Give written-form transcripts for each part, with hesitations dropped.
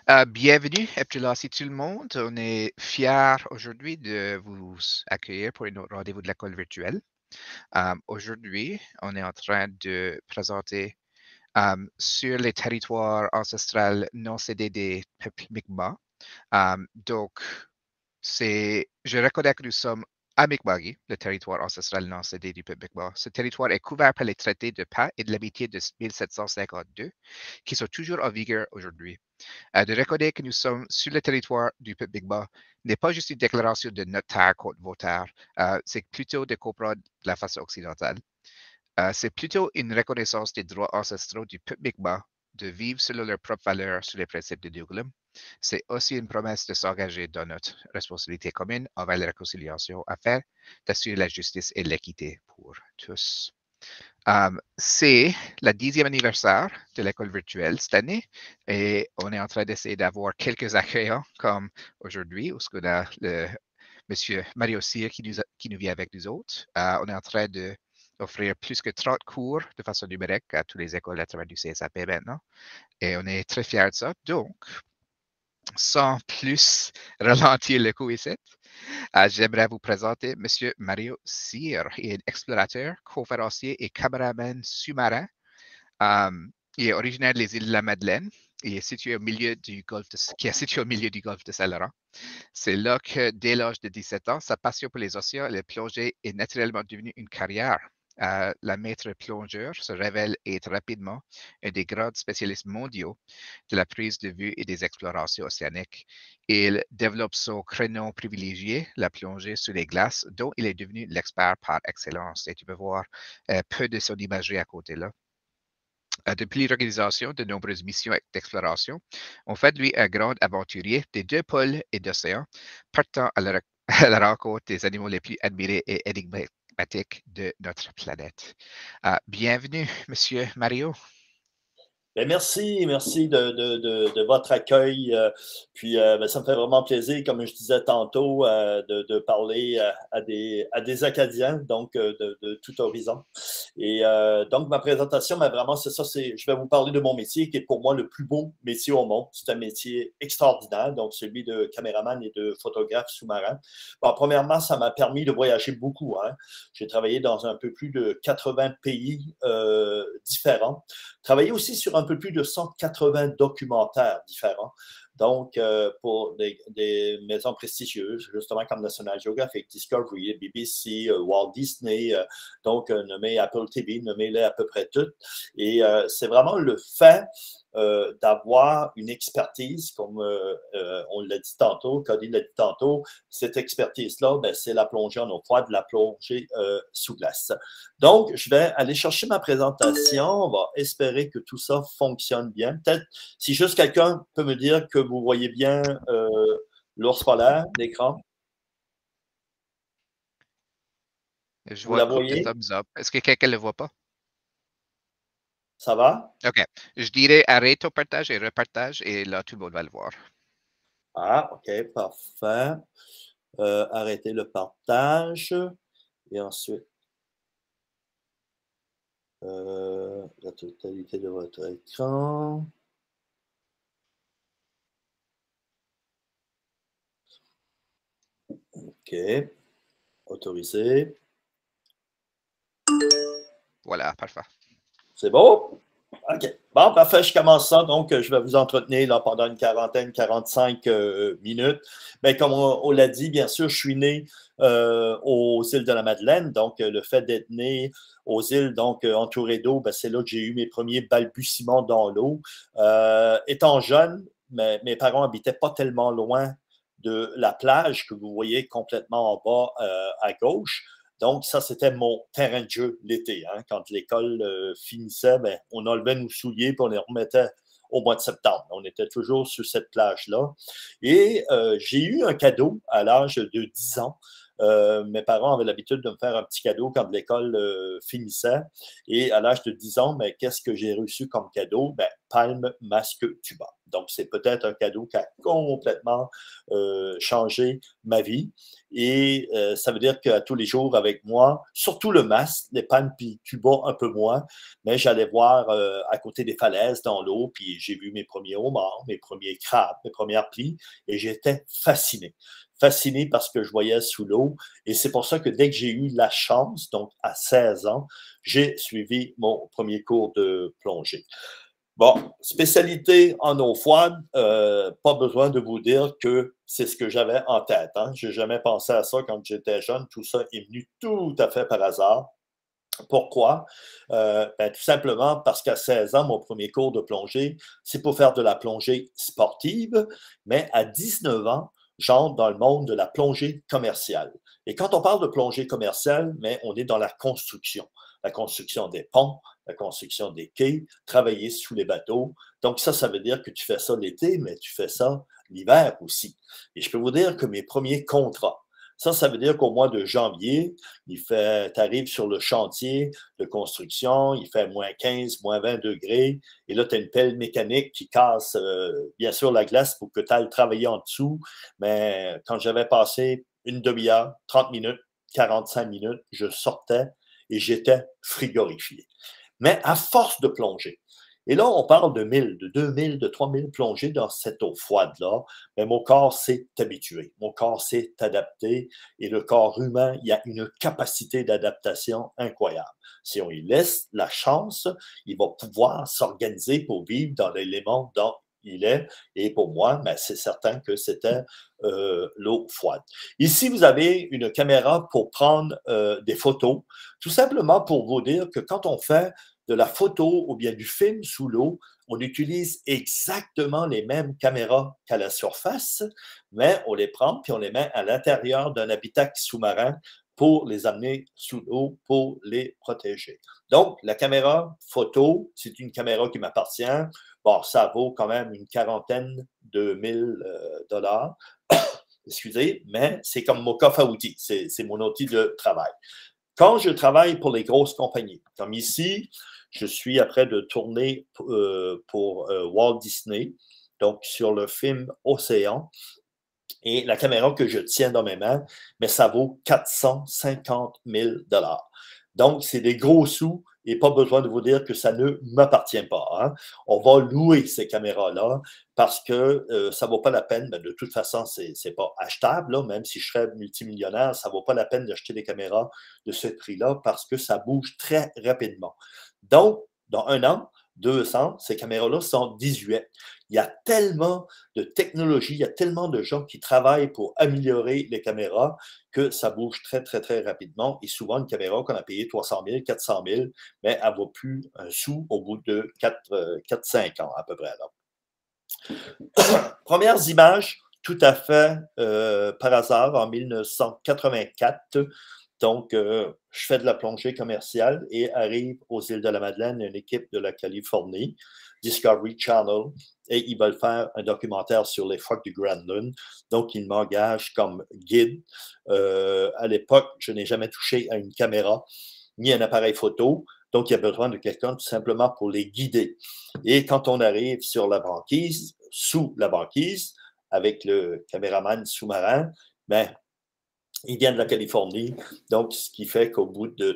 Bienvenue, Abdullah, tout le monde. On est fiers aujourd'hui de vous accueillir pour un autre rendez-vous de l'école virtuelle. Aujourd'hui, on est en train de présenter sur les territoires ancestrales non cédés des peuples Mi'kmaq. Donc, je reconnais que nous sommes à Mi'kmaqui, le territoire ancestral non cédé du peuple Mi'kmaq. Ce territoire est couvert par les traités de paix et de l'amitié de 1752, qui sont toujours en vigueur aujourd'hui. De reconnaître que nous sommes sur le territoire du peuple Mi'kmaq n'est pas juste une déclaration de notre terre contre vos terres, c'est plutôt de comprendre la façon occidentale. C'est plutôt une reconnaissance des droits ancestraux du peuple Mi'kmaq de vivre selon leurs propres valeurs sur les principes de Dougalum. C'est aussi une promesse de s'engager dans notre responsabilité commune envers la réconciliation afin d'assurer la justice et l'équité pour tous. C'est le 10e anniversaire de l'école virtuelle cette année et on est en train d'essayer d'avoir quelques accueillants comme aujourd'hui où on a le monsieur Mario Cyr qui nous vient avec nous autres. On est en train d'offrir plus que 30 cours de façon numérique à toutes les écoles à travers du CSAP maintenant et on est très fiers de ça. Donc, sans plus ralentir le coup ici, j'aimerais vous présenter M. Mario Cyr. Il est explorateur, conférencier et caméraman sous-marin. Il est originaire des îles de la Madeleine. Il est situé au milieu du golfe de Saint-Laurent. C'est là que, dès l'âge de 17 ans, sa passion pour les océans et les plongées est naturellement devenue une carrière. La maître plongeur se révèle être rapidement un des grands spécialistes mondiaux de la prise de vue et des explorations océaniques. Il développe son créneau privilégié, la plongée sous les glaces, dont il est devenu l'expert par excellence. Et tu peux voir peu de son imagerie à côté là. Depuis l'organisation de nombreuses missions d'exploration, on fait de lui un grand aventurier des deux pôles et d'océans, partant à la, à la rencontre des animaux les plus admirés et énigmatiques de notre planète. Bienvenue, Monsieur Mario. Bien, merci de votre accueil. Puis ben, ça me fait vraiment plaisir, comme je disais tantôt, de parler à des Acadiens, donc de tout horizon. Et donc ma présentation, mais vraiment, c'est ça, je vais vous parler de mon métier, qui est pour moi le plus beau métier au monde. C'est un métier extraordinaire, donc celui de caméraman et de photographe sous-marin. Bon, premièrement, ça m'a permis de voyager beaucoup. Hein. J'ai travaillé dans un peu plus de 80 pays différents. Travaillé aussi sur un peu plus de 180 documentaires différents. Donc, pour des maisons prestigieuses, justement comme National Geographic, Discovery, BBC, Walt Disney, donc nommé Apple TV, nommez-les à peu près toutes. Et c'est vraiment le fait d'avoir une expertise, comme on l'a dit tantôt, Cody l'a dit tantôt, cette expertise-là, ben, c'est la plongée en eau froide, la plongée sous glace. Donc, je vais aller chercher ma présentation. On va espérer que tout ça fonctionne bien. Peut-être, si juste quelqu'un peut me dire que vous voyez bien l'ours polaire, l'écran. Je Vous vois la une coupe de voyez? thumbs up. Est-ce que quelqu'un ne le voit pas? Ça va? OK. Je dirais arrête au partage et repartage et là, tout le monde va le voir. Ah, OK, parfait. Arrêtez le partage. Et ensuite, la totalité de votre écran. OK. Autorisé. Voilà, parfait. C'est beau? OK. Bon, parfait, je commence ça. Donc, je vais vous entretenir là, pendant une quarantaine, 45 minutes. Mais comme on l'a dit, bien sûr, je suis né aux îles de la Madeleine. Donc, le fait d'être né aux îles, donc entouré d'eau, ben, c'est là que j'ai eu mes premiers balbutiements dans l'eau. Étant jeune, mes parents n'habitaient pas tellement loin de la plage que vous voyez complètement en bas à gauche. Donc, ça, c'était mon terrain de jeu l'été. Hein. Quand l'école finissait, ben, on enlevait nos souliers et on les remettait au mois de septembre. On était toujours sur cette plage-là. Et j'ai eu un cadeau à l'âge de 10 ans. Mes parents avaient l'habitude de me faire un petit cadeau quand l'école finissait. Et à l'âge de 10 ans, mais qu'est-ce que j'ai reçu comme cadeau? Ben, palme, masque, tuba. Donc, c'est peut-être un cadeau qui a complètement changé ma vie. Et ça veut dire qu'à tous les jours avec moi, surtout le masque, les pannes puis Cuba un peu moins, mais j'allais voir à côté des falaises dans l'eau, puis j'ai vu mes premiers homards, mes premiers crabes, mes premières plies, et j'étais fasciné. Fasciné parce que je voyais sous l'eau. Et c'est pour ça que dès que j'ai eu la chance, donc à 16 ans, j'ai suivi mon premier cours de plongée. Bon, spécialité en eau froide, pas besoin de vous dire que c'est ce que j'avais en tête. Hein. Je n'ai jamais pensé à ça quand j'étais jeune. Tout ça est venu tout à fait par hasard. Pourquoi? Tout simplement parce qu'à 16 ans, mon premier cours de plongée, c'est pour faire de la plongée sportive, mais à 19 ans, j'entre dans le monde de la plongée commerciale. Et quand on parle de plongée commerciale, mais on est dans la construction des ponts, la construction des quais, travailler sous les bateaux. Donc ça veut dire que tu fais ça l'été, mais tu fais ça l'hiver aussi. Et je peux vous dire que mes premiers contrats, ça veut dire qu'au mois de janvier, tu arrives sur le chantier de construction, il fait moins 15, moins 20 degrés, et là, tu as une pelle mécanique qui casse, bien sûr, la glace pour que tu ailles travailler en dessous. Mais quand j'avais passé une demi-heure, 30 minutes, 45 minutes, je sortais et j'étais frigorifié. Mais à force de plonger, et là, on parle de 1000, de 2000, de 3000 plongées dans cette eau froide-là. Mais mon corps s'est habitué. Mon corps s'est adapté. Et le corps humain, il y a une capacité d'adaptation incroyable. Si on lui laisse la chance, il va pouvoir s'organiser pour vivre dans l'élément dont il est. Et pour moi, c'est certain que c'était l'eau froide. Ici, vous avez une caméra pour prendre des photos, tout simplement pour vous dire que quand on fait de la photo ou bien du film sous l'eau, on utilise exactement les mêmes caméras qu'à la surface, mais on les prend puis on les met à l'intérieur d'un habitacle sous-marin pour les amener sous l'eau, pour les protéger. Donc, la caméra photo, c'est une caméra qui m'appartient. Bon, ça vaut quand même une quarantaine de mille dollars. Excusez, mais c'est comme mon coffre à outils. C'est mon outil de travail. Quand je travaille pour les grosses compagnies, comme ici, je suis après de tourner pour Walt Disney, donc sur le film Océan. Et la caméra que je tiens dans mes mains, mais ça vaut 450 000 $. Donc, c'est des gros sous et pas besoin de vous dire que ça ne m'appartient pas. Hein. On va louer ces caméras-là parce que ça ne vaut pas la peine. Mais de toute façon, ce n'est pas achetable. Là, même si je serais multimillionnaire, ça ne vaut pas la peine d'acheter des caméras de ce prix-là parce que ça bouge très rapidement. Donc, dans 1 an, 2 ans, ces caméras-là sont 18. Il y a tellement de technologie, il y a tellement de gens qui travaillent pour améliorer les caméras que ça bouge très, très, très rapidement. Et souvent, une caméra qu'on a payée 300 000, 400 000, mais elle ne vaut plus un sou au bout de 4-5 ans à peu près. Premières images, tout à fait par hasard, en 1984. Donc, je fais de la plongée commerciale et arrive aux îles de la Madeleine une équipe de la Californie, Discovery Channel, et ils veulent faire un documentaire sur les phoques du Grand Lune. Donc, ils m'engagent comme guide. À l'époque, je n'ai jamais touché à une caméra ni un appareil photo. Donc, il y a besoin de quelqu'un tout simplement pour les guider. Et quand on arrive sur la banquise, sous la banquise, avec le caméraman sous-marin, il vient de la Californie, donc ce qui fait qu'au bout de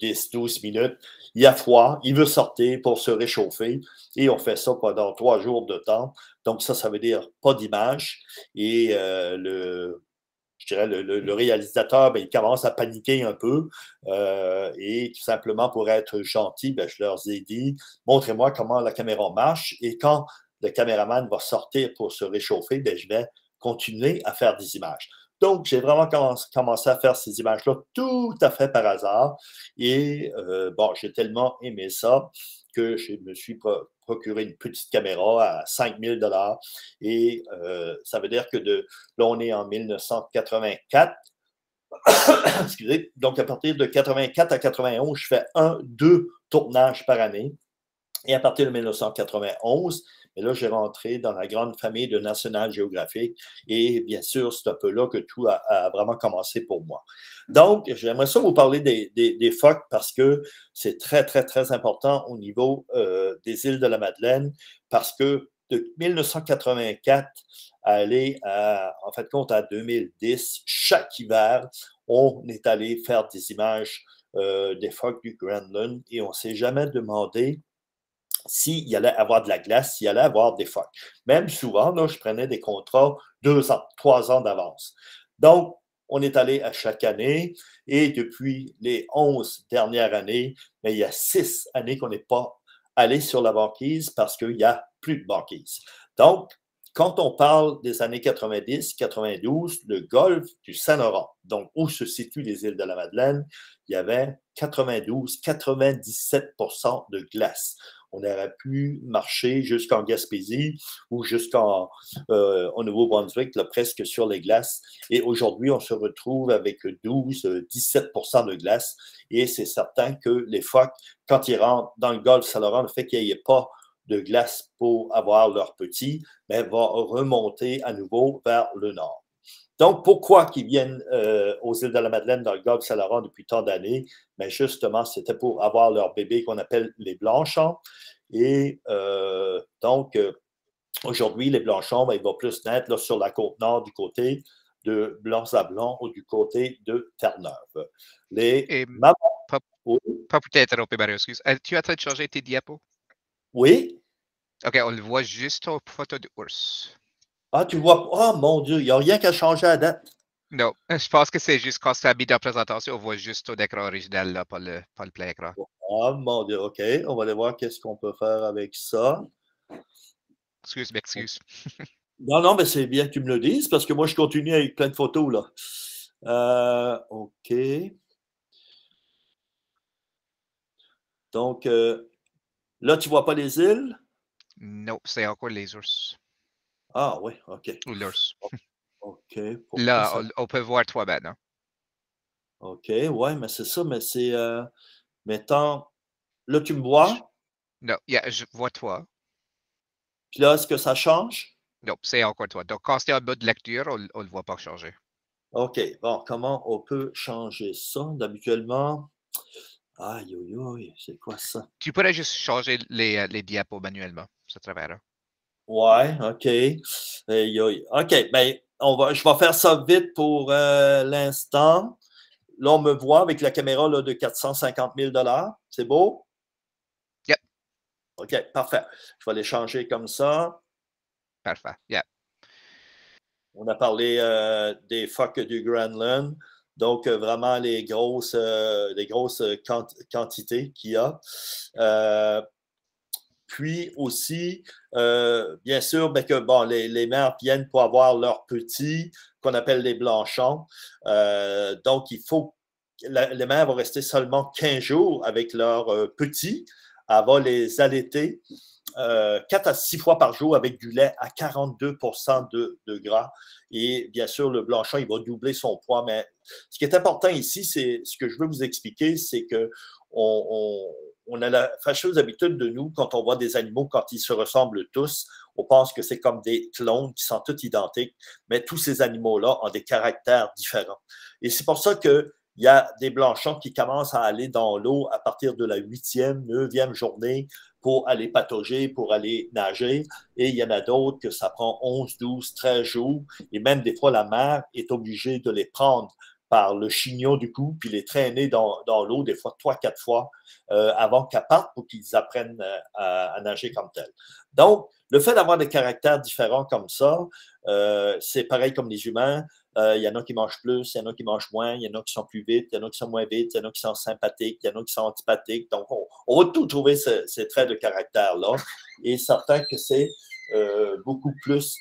10-12 minutes, il a froid, il veut sortir pour se réchauffer et on fait ça pendant 3 jours de temps. Donc ça veut dire pas d'image et je dirais le réalisateur, il commence à paniquer un peu et tout simplement pour être gentil, je leur ai dit, montrez-moi comment la caméra marche et quand le caméraman va sortir pour se réchauffer, je vais continuer à faire des images. Donc, j'ai vraiment commencé à faire ces images-là tout à fait par hasard. Et j'ai tellement aimé ça que je me suis procuré une petite caméra à 5 000 $. Et ça veut dire que là, on est en 1984. Excusez. Donc, à partir de 84 à 91, je fais 2 tournages par année. Et à partir de 1991, et là, j'ai rentré dans la grande famille de National Geographic et bien sûr, c'est un peu là que tout a vraiment commencé pour moi. Donc, j'aimerais ça vous parler des phoques parce que c'est très, très, très important au niveau des îles de la Madeleine parce que de 1984 à aller, en fait, compte à 2010, chaque hiver, on est allé faire des images des phoques du Groenland et on ne s'est jamais demandé s'il y allait avoir de la glace, s'il y allait avoir des phoques. Même souvent, là, je prenais des contrats 2 ans, 3 ans d'avance. Donc, on est allé à chaque année et depuis les 11 dernières années, mais il y a 6 années qu'on n'est pas allé sur la banquise parce qu'il n'y a plus de banquise. Donc, quand on parle des années 90, 92, le golfe du Saint-Laurent, donc où se situent les îles de la Madeleine, il y avait 92-97 de glace. On aurait pu marcher jusqu'en Gaspésie ou jusqu'au Nouveau-Brunswick, presque sur les glaces. Et aujourd'hui, on se retrouve avec 12-17 de glace. Et c'est certain que les phoques, quand ils rentrent dans le golfe Saint-Laurent, le fait qu'il n'y ait pas de glace pour avoir leurs petits, mais va remonter à nouveau vers le nord. Donc, pourquoi qu'ils viennent aux îles de la Madeleine dans le golfe Saint-Laurent depuis tant d'années? Mais justement, c'était pour avoir leurs bébés qu'on appelle les blanchons. Et donc, aujourd'hui, les blanchons, ben, ils vont plus naître là, sur la côte nord du côté de Blanc-Sablon ou du côté de Terre-Neuve. Les Et mamans, pas, oui. pas pour t'interrompre, Mario, excuse. Tu es en train de changer tes diapos? Oui. OK, on le voit juste aux photos d'ours. Ah, tu vois, oh mon Dieu, il n'y a rien qu'à changer à date. Non, je pense que c'est juste quand c'est mis dans la présentation, on voit juste ton écran original, là, pas le plein écran. Oh mon Dieu, OK. On va aller voir qu'est-ce qu'on peut faire avec ça. Excuse, m'excuse. Non, non, mais c'est bien que tu me le dises parce que moi, je continue avec plein de photos, là. OK. Donc, là, tu vois pas les îles? Non, c'est encore les ours. Ah oui, OK. Ou l'ours. OK. Pourquoi Là, ça? on peut voir toi maintenant. OK, ouais, mais c'est ça, mais c'est, mettons, là, tu me vois, Non, je vois toi. puis là, est-ce que ça change? Non, c'est encore toi. Donc, quand c'est en mode lecture, on le voit pas changer. OK, bon, comment on peut changer ça? D'habituellement, aïe, aïe, aïe, c'est quoi ça? Tu pourrais juste changer les diapos manuellement. Ça travaillera. Ouais, OK. Aïe, aïe. OK, ben, je vais faire ça vite pour l'instant. Là, on me voit avec la caméra là, de 450 000 $. C'est beau? Yep, OK, parfait. Je vais les changer comme ça. parfait. Yeah. On a parlé des phoques du Groenland. Donc, vraiment les grosses quantités qu'il y a. Puis aussi, bien sûr, ben que bon, les mères viennent pour avoir leurs petits, qu'on appelle les blanchons. Donc, il faut les mères vont rester seulement 15 jours avec leurs petits. Elle va les allaiter 4 à 6 fois par jour avec du lait à 42 de gras. Et bien sûr, le blanchon, il va doubler son poids. Mais ce qui est important ici, c'est ce que je veux vous expliquer, c'est que on a la fâcheuse habitude de nous, quand on voit des animaux, quand ils se ressemblent tous, on pense que c'est comme des clones qui sont tous identiques, mais tous ces animaux-là ont des caractères différents. Et c'est pour ça que il y a des blanchons qui commencent à aller dans l'eau à partir de la 8e, 9e journée pour aller patauger, pour aller nager. Et il y en a d'autres que ça prend 11, 12, 13 jours. Et même des fois, la mer est obligée de les prendre par le chignon du cou, puis les traîner dans l'eau, des fois 3, 4 fois, avant qu'elles partent pour qu'ils apprennent à nager comme tel. Donc, le fait d'avoir des caractères différents comme ça, c'est pareil comme les humains. Il y en a qui mangent plus, il y en a qui mangent moins, il y en a qui sont plus vite, il y en a qui sont moins vite, il y en a qui sont sympathiques, il y en a qui sont antipathiques. Donc, on va tout trouver ces traits de caractère-là. Et certain que c'est beaucoup plus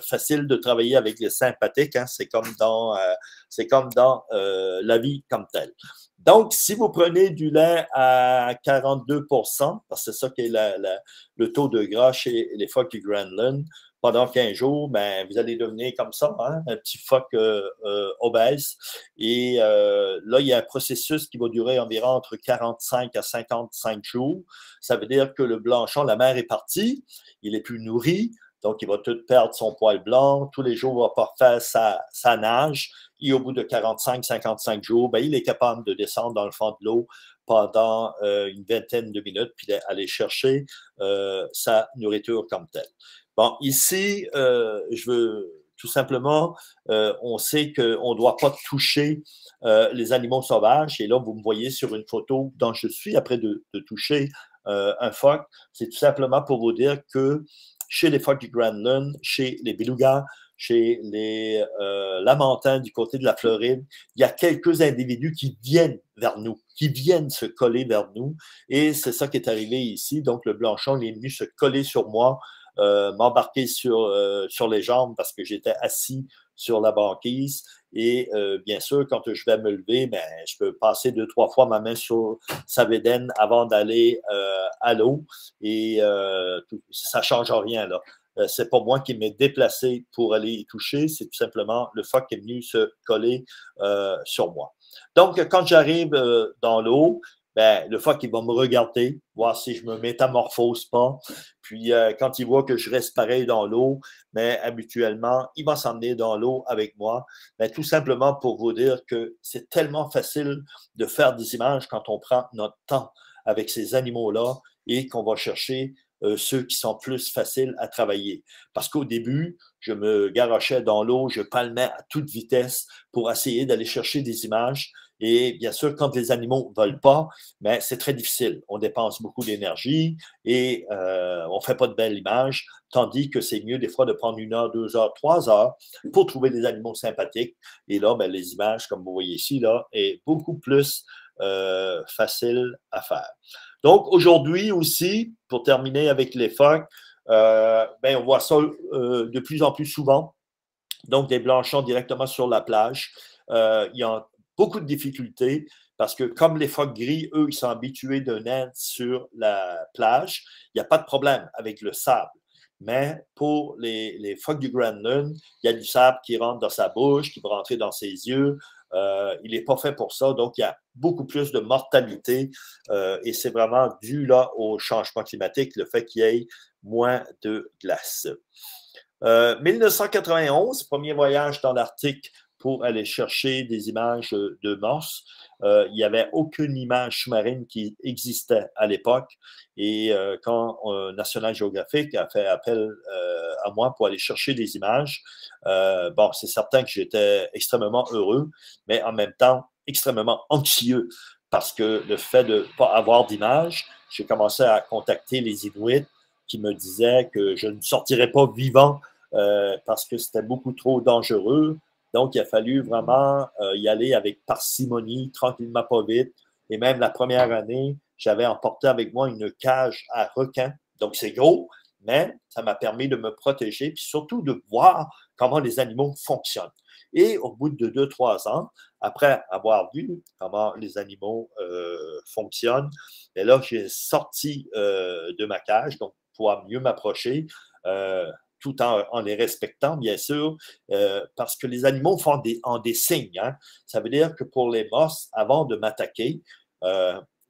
facile de travailler avec les sympathiques. Hein? C'est comme dans la vie comme telle. Donc, si vous prenez du lait à 42 parce que c'est ça qui est le taux de gras chez les phoques du Groenland, pendant 15 jours, ben, vous allez devenir comme ça, hein, un petit phoque obèse. Et là, il y a un processus qui va durer environ entre 45 à 55 jours. Ça veut dire que le blanchon, la mère est partie, il est plus nourri, donc il va tout perdre son poil blanc. Tous les jours, il va pas faire sa nage. Et au bout de 45-55 jours, ben, il est capable de descendre dans le fond de l'eau pendant une vingtaine de minutes, puis aller chercher sa nourriture comme telle. Bon, ici, je veux tout simplement, on sait qu'on ne doit pas toucher les animaux sauvages. Et là, vous me voyez sur une photo dont je suis après de toucher un phoque. C'est tout simplement pour vous dire que chez les phoques du Grand Lund, chez les belugas, chez les lamantins du côté de la Floride, il y a quelques individus qui viennent vers nous, qui viennent se coller vers nous. Et c'est ça qui est arrivé ici. Donc, le blanchon il est venu se coller sur moi, m'embarquer sur les jambes parce que j'étais assis sur la banquise. Et bien sûr, quand je vais me lever, ben, je peux passer 2-3 fois ma main sur sa bédaine avant d'aller à l'eau. Et ça ne change rien, là. C'est pas moi qui m'ai déplacé pour aller y toucher, c'est tout simplement le phoque qui est venu se coller sur moi. Donc, quand j'arrive dans l'eau, ben, le phoque, il va me regarder, voir si je me métamorphose pas. Puis, quand il voit que je reste pareil dans l'eau, mais habituellement, il va s'emmener dans l'eau avec moi. Mais tout simplement pour vous dire que c'est tellement facile de faire des images quand on prend notre temps avec ces animaux-là et qu'on va chercher ceux qui sont plus faciles à travailler. Parce qu'au début, je me garochais dans l'eau, je palmais à toute vitesse pour essayer d'aller chercher des images. Et bien sûr, quand les animaux ne veulent pas, ben, c'est très difficile. On dépense beaucoup d'énergie et on ne fait pas de belles images, tandis que c'est mieux des fois de prendre 1 heure, 2 heures, 3 heures pour trouver des animaux sympathiques. Et là, ben, les images, comme vous voyez ici, là, est beaucoup plus facile à faire. Donc, aujourd'hui aussi, pour terminer avec les phoques, ben, on voit ça de plus en plus souvent. Donc, des blanchons directement sur la plage. Il y a beaucoup de difficultés parce que comme les phoques gris, eux, ils sont habitués de naître sur la plage, il n'y a pas de problème avec le sable. Mais pour les phoques du Grand Lund, il y a du sable qui rentre dans sa bouche, qui va rentrer dans ses yeux. Il n'est pas fait pour ça, donc il y a beaucoup plus de mortalité et c'est vraiment dû là au changement climatique, le fait qu'il y ait moins de glace. 1991, premier voyage dans l'Arctique pour aller chercher des images de morses. Il n'y avait aucune image sous-marine qui existait à l'époque. Et quand National Geographic a fait appel à moi pour aller chercher des images, bon, c'est certain que j'étais extrêmement heureux, mais en même temps extrêmement anxieux parce que le fait de ne pas avoir d'images, j'ai commencé à contacter les Inuits qui me disaient que je ne sortirais pas vivant parce que c'était beaucoup trop dangereux. Donc, il a fallu vraiment y aller avec parcimonie, tranquillement, pas vite. Et même la première année, j'avais emporté avec moi une cage à requins. Donc, c'est gros, mais ça m'a permis de me protéger, puis surtout de voir comment les animaux fonctionnent. Et au bout de 2-3 ans, après avoir vu comment les animaux fonctionnent, et là, j'ai sorti de ma cage, donc pour pouvoir mieux m'approcher, tout en les respectant, bien sûr, parce que les animaux font des signes. Hein. Ça veut dire que pour les morses, avant de m'attaquer,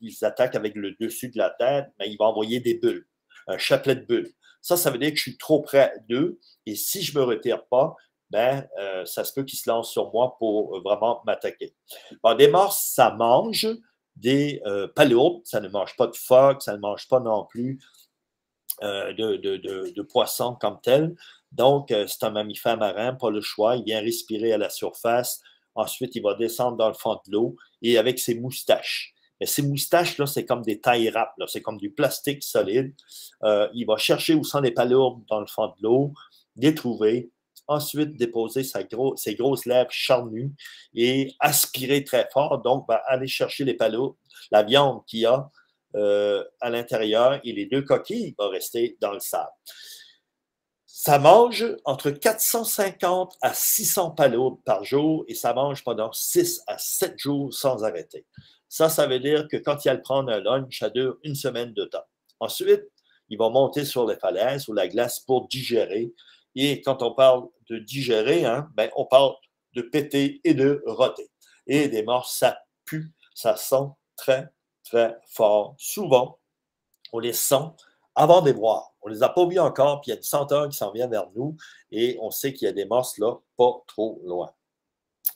ils attaquent avec le dessus de la tête, mais ils vont envoyer des bulles, un chapelet de bulles. Ça veut dire que je suis trop près d'eux et si je ne me retire pas, ben, ça se peut qu'ils se lancent sur moi pour vraiment m'attaquer. Bon, des morses, ça mange des palourdes, ça ne mange pas de phoques, ça ne mange pas non plus de poissons comme tel. Donc, c'est un mammifère marin, pas le choix. Il vient respirer à la surface. Ensuite, il va descendre dans le fond de l'eau et avec ses moustaches. Mais ces moustaches-là, c'est comme des taille râpes, c'est comme du plastique solide. Il va chercher où sont les palourdes dans le fond de l'eau, les trouver, ensuite déposer ses grosses lèvres charnues et aspirer très fort. Donc, aller chercher les palourdes, la viande qu'il y a à l'intérieur et les 2 coquilles vont rester dans le sable. Ça mange entre 450 à 600 palourdes par jour et ça mange pendant 6 à 7 jours sans arrêter. Ça veut dire que quand il y a le prendre un lunch, ça dure 1 semaine de temps. Ensuite, il va monter sur les falaises ou la glace pour digérer. Et quand on parle de digérer, hein, ben, on parle de péter et de roter. Et des morses, ça pue, ça sent très, très fort. Souvent, on les sent avant de les voir. On ne les a pas vus encore, puis il y a une senteur qui s'en vient vers nous et on sait qu'il y a des morses là, pas trop loin.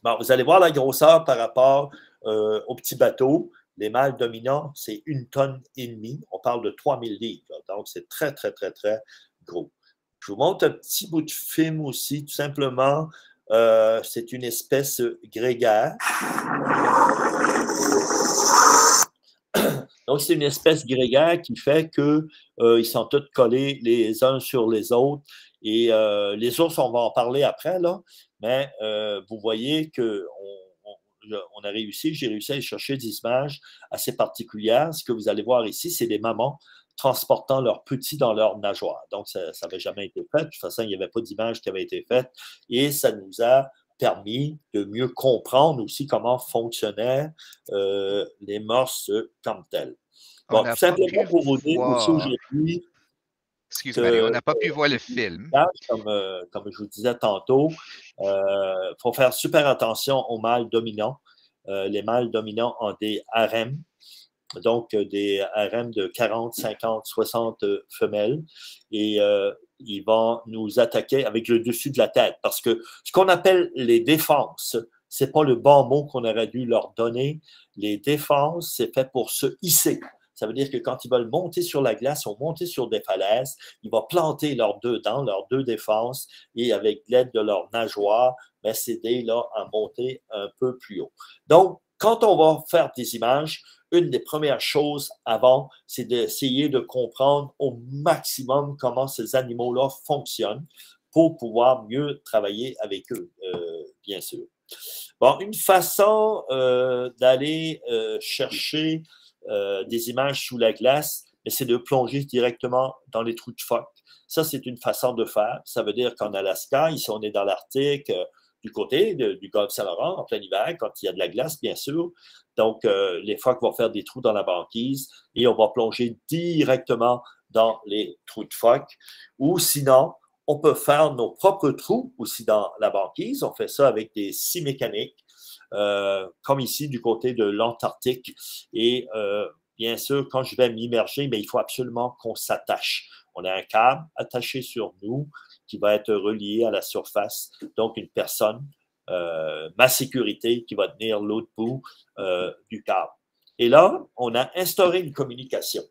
Bon, vous allez voir la grosseur par rapport aux petits bateaux. Les mâles dominants, c'est 1,5 tonne. On parle de 3000 livres. Donc, c'est très, très, très, très gros. Je vous montre un petit bout de film aussi, tout simplement. C'est une espèce grégaire. Donc, c'est une espèce grégaire qui fait qu'ils sont tous collés les uns sur les autres. Et les ours, on va en parler après, là. Mais vous voyez qu'on a réussi, j'ai réussi à aller chercher des images assez particulières. Ce que vous allez voir ici, c'est des mamans transportant leurs petits dans leur nageoire. Donc, ça n'avait jamais été fait. De toute façon, il n'y avait pas d'image qui avait été faite. Et ça nous a permis de mieux comprendre aussi comment fonctionnaient les morses comme telles. On Bon, n'a tout pas simplement pu pour vous dire aussi voir, aujourd'hui excuse Marie, on que n'a pas pu voir le film. comme je vous disais tantôt, il faut faire super attention aux mâles dominants. Les mâles dominants ont des harems, donc des harems de 40, 50, 60 femelles. Et ils vont nous attaquer avec le dessus de la tête. Parce que ce qu'on appelle les défenses, ce n'est pas le bon mot qu'on aurait dû leur donner. Les défenses, c'est fait pour se hisser. Ça veut dire que quand ils veulent monter sur la glace ou monter sur des falaises, ils vont planter leurs deux dents, leurs deux défenses, et avec l'aide de leur nageoire, s'aider là, à monter un peu plus haut. Donc, quand on va faire des images, une des premières choses avant, c'est d'essayer de comprendre au maximum comment ces animaux-là fonctionnent pour pouvoir mieux travailler avec eux, bien sûr. Bon, une façon d'aller chercher des images sous la glace, c'est de plonger directement dans les trous de phoque. Ça, c'est une façon de faire. Ça veut dire qu'en Alaska, ici, on est dans l'Arctique, du côté du golfe Saint-Laurent, en plein hiver, quand il y a de la glace, bien sûr. Donc, les phoques vont faire des trous dans la banquise et on va plonger directement dans les trous de phoque. Ou sinon, on peut faire nos propres trous aussi dans la banquise. On fait ça avec des scies mécaniques, comme ici du côté de l'Antarctique. Et bien sûr, quand je vais m'immerger, mais il faut absolument qu'on s'attache. On a un câble attaché sur nous qui va être relié à la surface. Donc, une personne, ma sécurité, qui va tenir l'autre bout du câble. Et là, on a instauré une communication.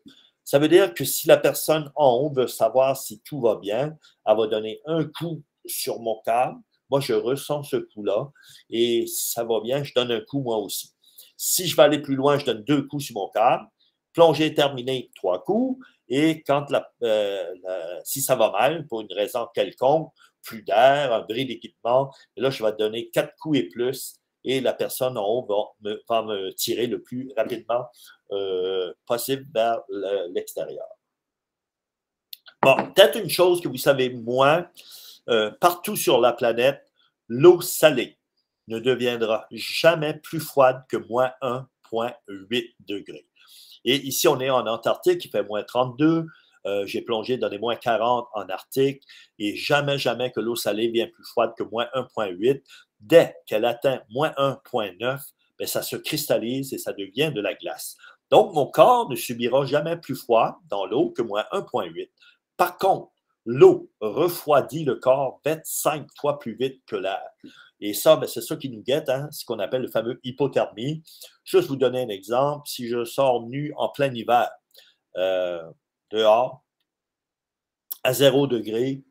Ça veut dire que si la personne en haut veut savoir si tout va bien, elle va donner un coup sur mon câble. Moi, je ressens ce coup-là. Et si ça va bien, je donne un coup moi aussi. Si je vais aller plus loin, je donne 2 coups sur mon câble. Plongée terminée, 3 coups. Et quand si ça va mal, pour une raison quelconque, plus d'air, un bris d'équipement, là, je vais donner 4 coups et plus. Et la personne en haut va me tirer le plus rapidement possible vers l'extérieur. Bon, peut-être une chose que vous savez moins, partout sur la planète, l'eau salée ne deviendra jamais plus froide que moins 1,8 degrés. Et ici, on est en Antarctique, il fait moins 32. J'ai plongé dans les moins 40 en Arctique et jamais, jamais que l'eau salée vient plus froide que moins 1,8. Dès qu'elle atteint moins 1,9, ça se cristallise et ça devient de la glace. Donc, mon corps ne subira jamais plus froid dans l'eau que moins 1,8. Par contre, l'eau refroidit le corps 25 fois plus vite que l'air. Et ça, c'est ça qui nous guette, hein, ce qu'on appelle le fameux hypothermie. Juste vous donner un exemple. Si je sors nu en plein hiver, dehors, à 0 degré,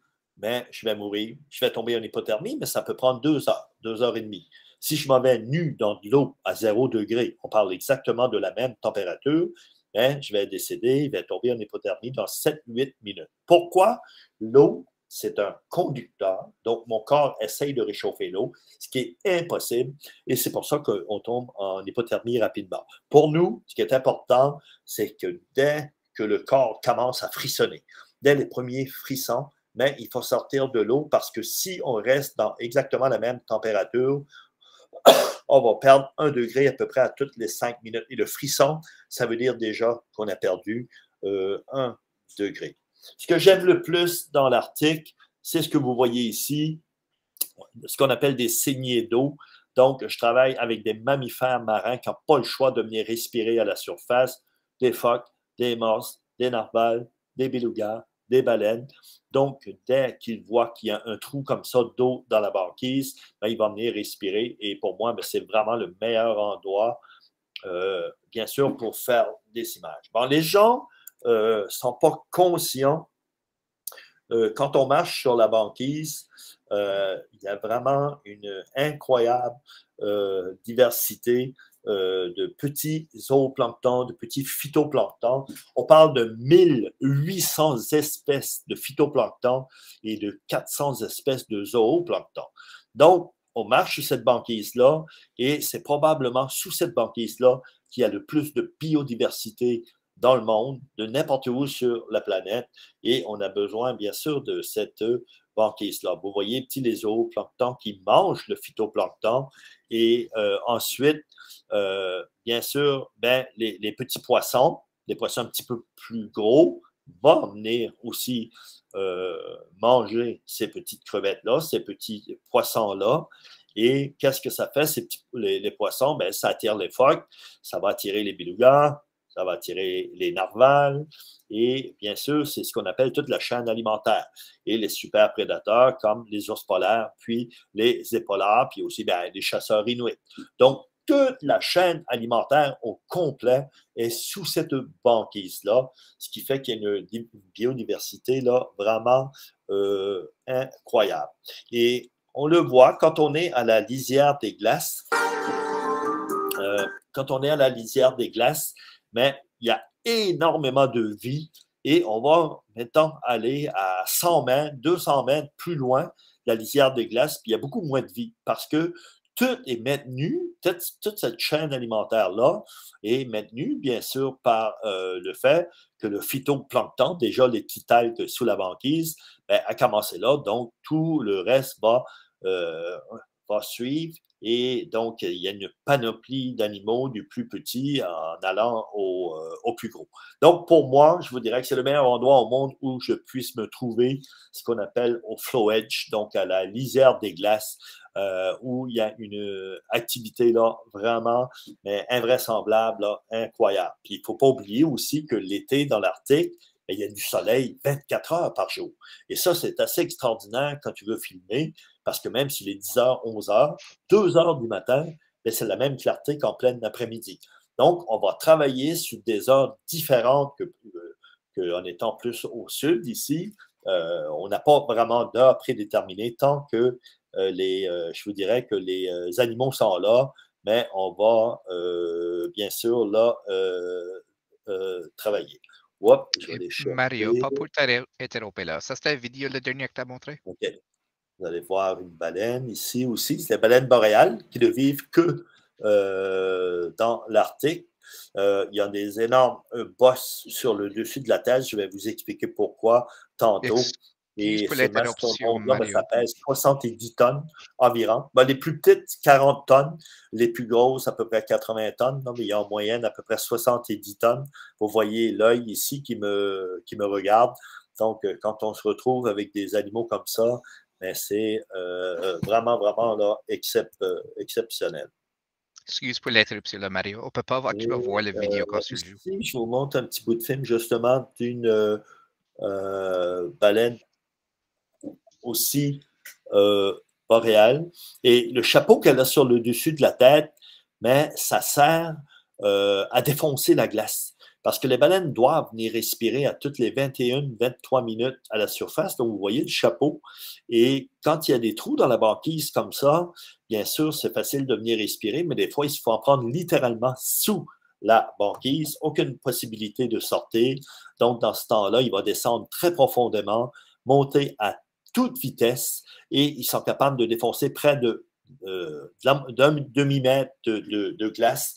je vais mourir. Je vais tomber en hypothermie, mais ça peut prendre 2 heures, 2 heures et demie. Si je m'en vais nu dans de l'eau à 0 degré, on parle exactement de la même température, je vais décéder, je vais tomber en hypothermie dans 7-8 minutes. Pourquoi? L'eau, c'est un conducteur, donc mon corps essaye de réchauffer l'eau, ce qui est impossible, et c'est pour ça qu'on tombe en hypothermie rapidement. Pour nous, ce qui est important, c'est que dès que le corps commence à frissonner, dès les premiers frissons, mais il faut sortir de l'eau parce que si on reste dans exactement la même température, on va perdre 1 degré à peu près à toutes les 5 minutes. Et le frisson, ça veut dire déjà qu'on a perdu 1 degré. Ce que j'aime le plus dans l'Arctique, c'est ce que vous voyez ici, ce qu'on appelle des saignées d'eau. Donc, je travaille avec des mammifères marins qui n'ont pas le choix de venir respirer à la surface, des phoques, des morses, des narvals, des belugas, des baleines. Donc, dès qu'ils voient qu'il y a un trou comme ça d'eau dans la banquise, ils vont venir respirer. Et pour moi, c'est vraiment le meilleur endroit bien sûr, pour faire des images. Bon, les gens ne sont pas conscients. Quand on marche sur la banquise, il y a vraiment une incroyable diversité de petits zooplanctons, de petits phytoplanctons. On parle de 1800 espèces de phytoplancton et de 400 espèces de zooplancton. Donc, on marche sur cette banquise-là et c'est probablement sous cette banquise-là qu'il y a le plus de biodiversité dans le monde, de n'importe où sur la planète, et on a besoin, bien sûr, de cette banquise-là. Vous voyez, les zooplanctons qui mangent le phytoplancton, et ensuite, bien sûr, ben, les petits poissons, les poissons un petit peu plus gros, vont venir aussi manger ces petites crevettes-là, ces petits poissons-là. Et qu'est-ce que ça fait, les poissons? Ben, ça attire les phoques, ça va attirer les belugas, ça va attirer les narvals, et bien sûr, c'est ce qu'on appelle toute la chaîne alimentaire. Et les super prédateurs comme les ours polaires, puis les épaulards, puis aussi bien, les chasseurs inuits. Donc, toute la chaîne alimentaire au complet est sous cette banquise-là, ce qui fait qu'il y a une biodiversité là, vraiment incroyable. Et on le voit quand on est à la lisière des glaces. Quand on est à la lisière des glaces, mais il y a énormément de vie et on va maintenant aller à 100 mètres, 200 mètres plus loin de la lisière des glaces, puis il y a beaucoup moins de vie parce que tout est maintenu, toute cette chaîne alimentaire-là est maintenue, bien sûr, par le fait que le phytoplancton, déjà les petits algues sous la banquise, ben, a commencé là, donc tout le reste va suivre. Et donc, il y a une panoplie d'animaux du plus petit en allant au plus gros. Donc, pour moi, je vous dirais que c'est le meilleur endroit au monde où je puisse me trouver, ce qu'on appelle au flow edge, donc à la lisière des glaces, où il y a une activité là, vraiment invraisemblable, là, incroyable. Puis, il ne faut pas oublier aussi que l'été dans l'Arctique, il y a du soleil 24 heures par jour. Et ça, c'est assez extraordinaire quand tu veux filmer, parce que même s'il est 10 heures, 11 heures, 2 heures du matin, c'est la même clarté qu'en plein après-midi. Donc, on va travailler sur des heures différentes qu'en étant plus au sud ici. On n'a pas vraiment d'heure prédéterminée tant que je vous dirais que les animaux sont là, mais on va bien sûr là travailler. Oups, je vais OK. les Mario, chercher. pas pour t'interrompre là. Ça, c'était la vidéo, le dernier que tu as montré? OK. Vous allez voir une baleine ici aussi. C'est la baleine boréale qui ne vivent que dans l'Arctique. Il y a des énormes bosses sur le dessus de la tête. Je vais vous expliquer pourquoi tantôt. Excuse Et pour ce l'interruption, mastodonte-là, ben, ça Mario. pèse 70 tonnes environ. Ben, les plus petites, 40 tonnes. Les plus grosses, à peu près 80 tonnes. Non, mais il y a en moyenne à peu près 70 tonnes. Vous voyez l'œil ici qui me regarde. Donc, quand on se retrouve avec des animaux comme ça, mais c'est vraiment, vraiment là, exceptionnel. Excuse pour l'interruption, là, Mario. On peut pas voir, tu Et vas voir la vidéo quand tu le joues. ici, je vous montre un petit bout de film justement d'une baleine aussi euh, boréale. Et le chapeau qu'elle a sur le dessus de la tête, mais ça sert à défoncer la glace. Parce que les baleines doivent venir respirer à toutes les 21-23 minutes à la surface. Donc, vous voyez le chapeau. Et quand il y a des trous dans la banquise comme ça, bien sûr, c'est facile de venir respirer, mais des fois, il faut en prendre littéralement sous la banquise. Aucune possibilité de sortir. Donc, dans ce temps-là, il va descendre très profondément, monter à toute vitesse et ils sont capables de défoncer près d'un demi-mètre de glace.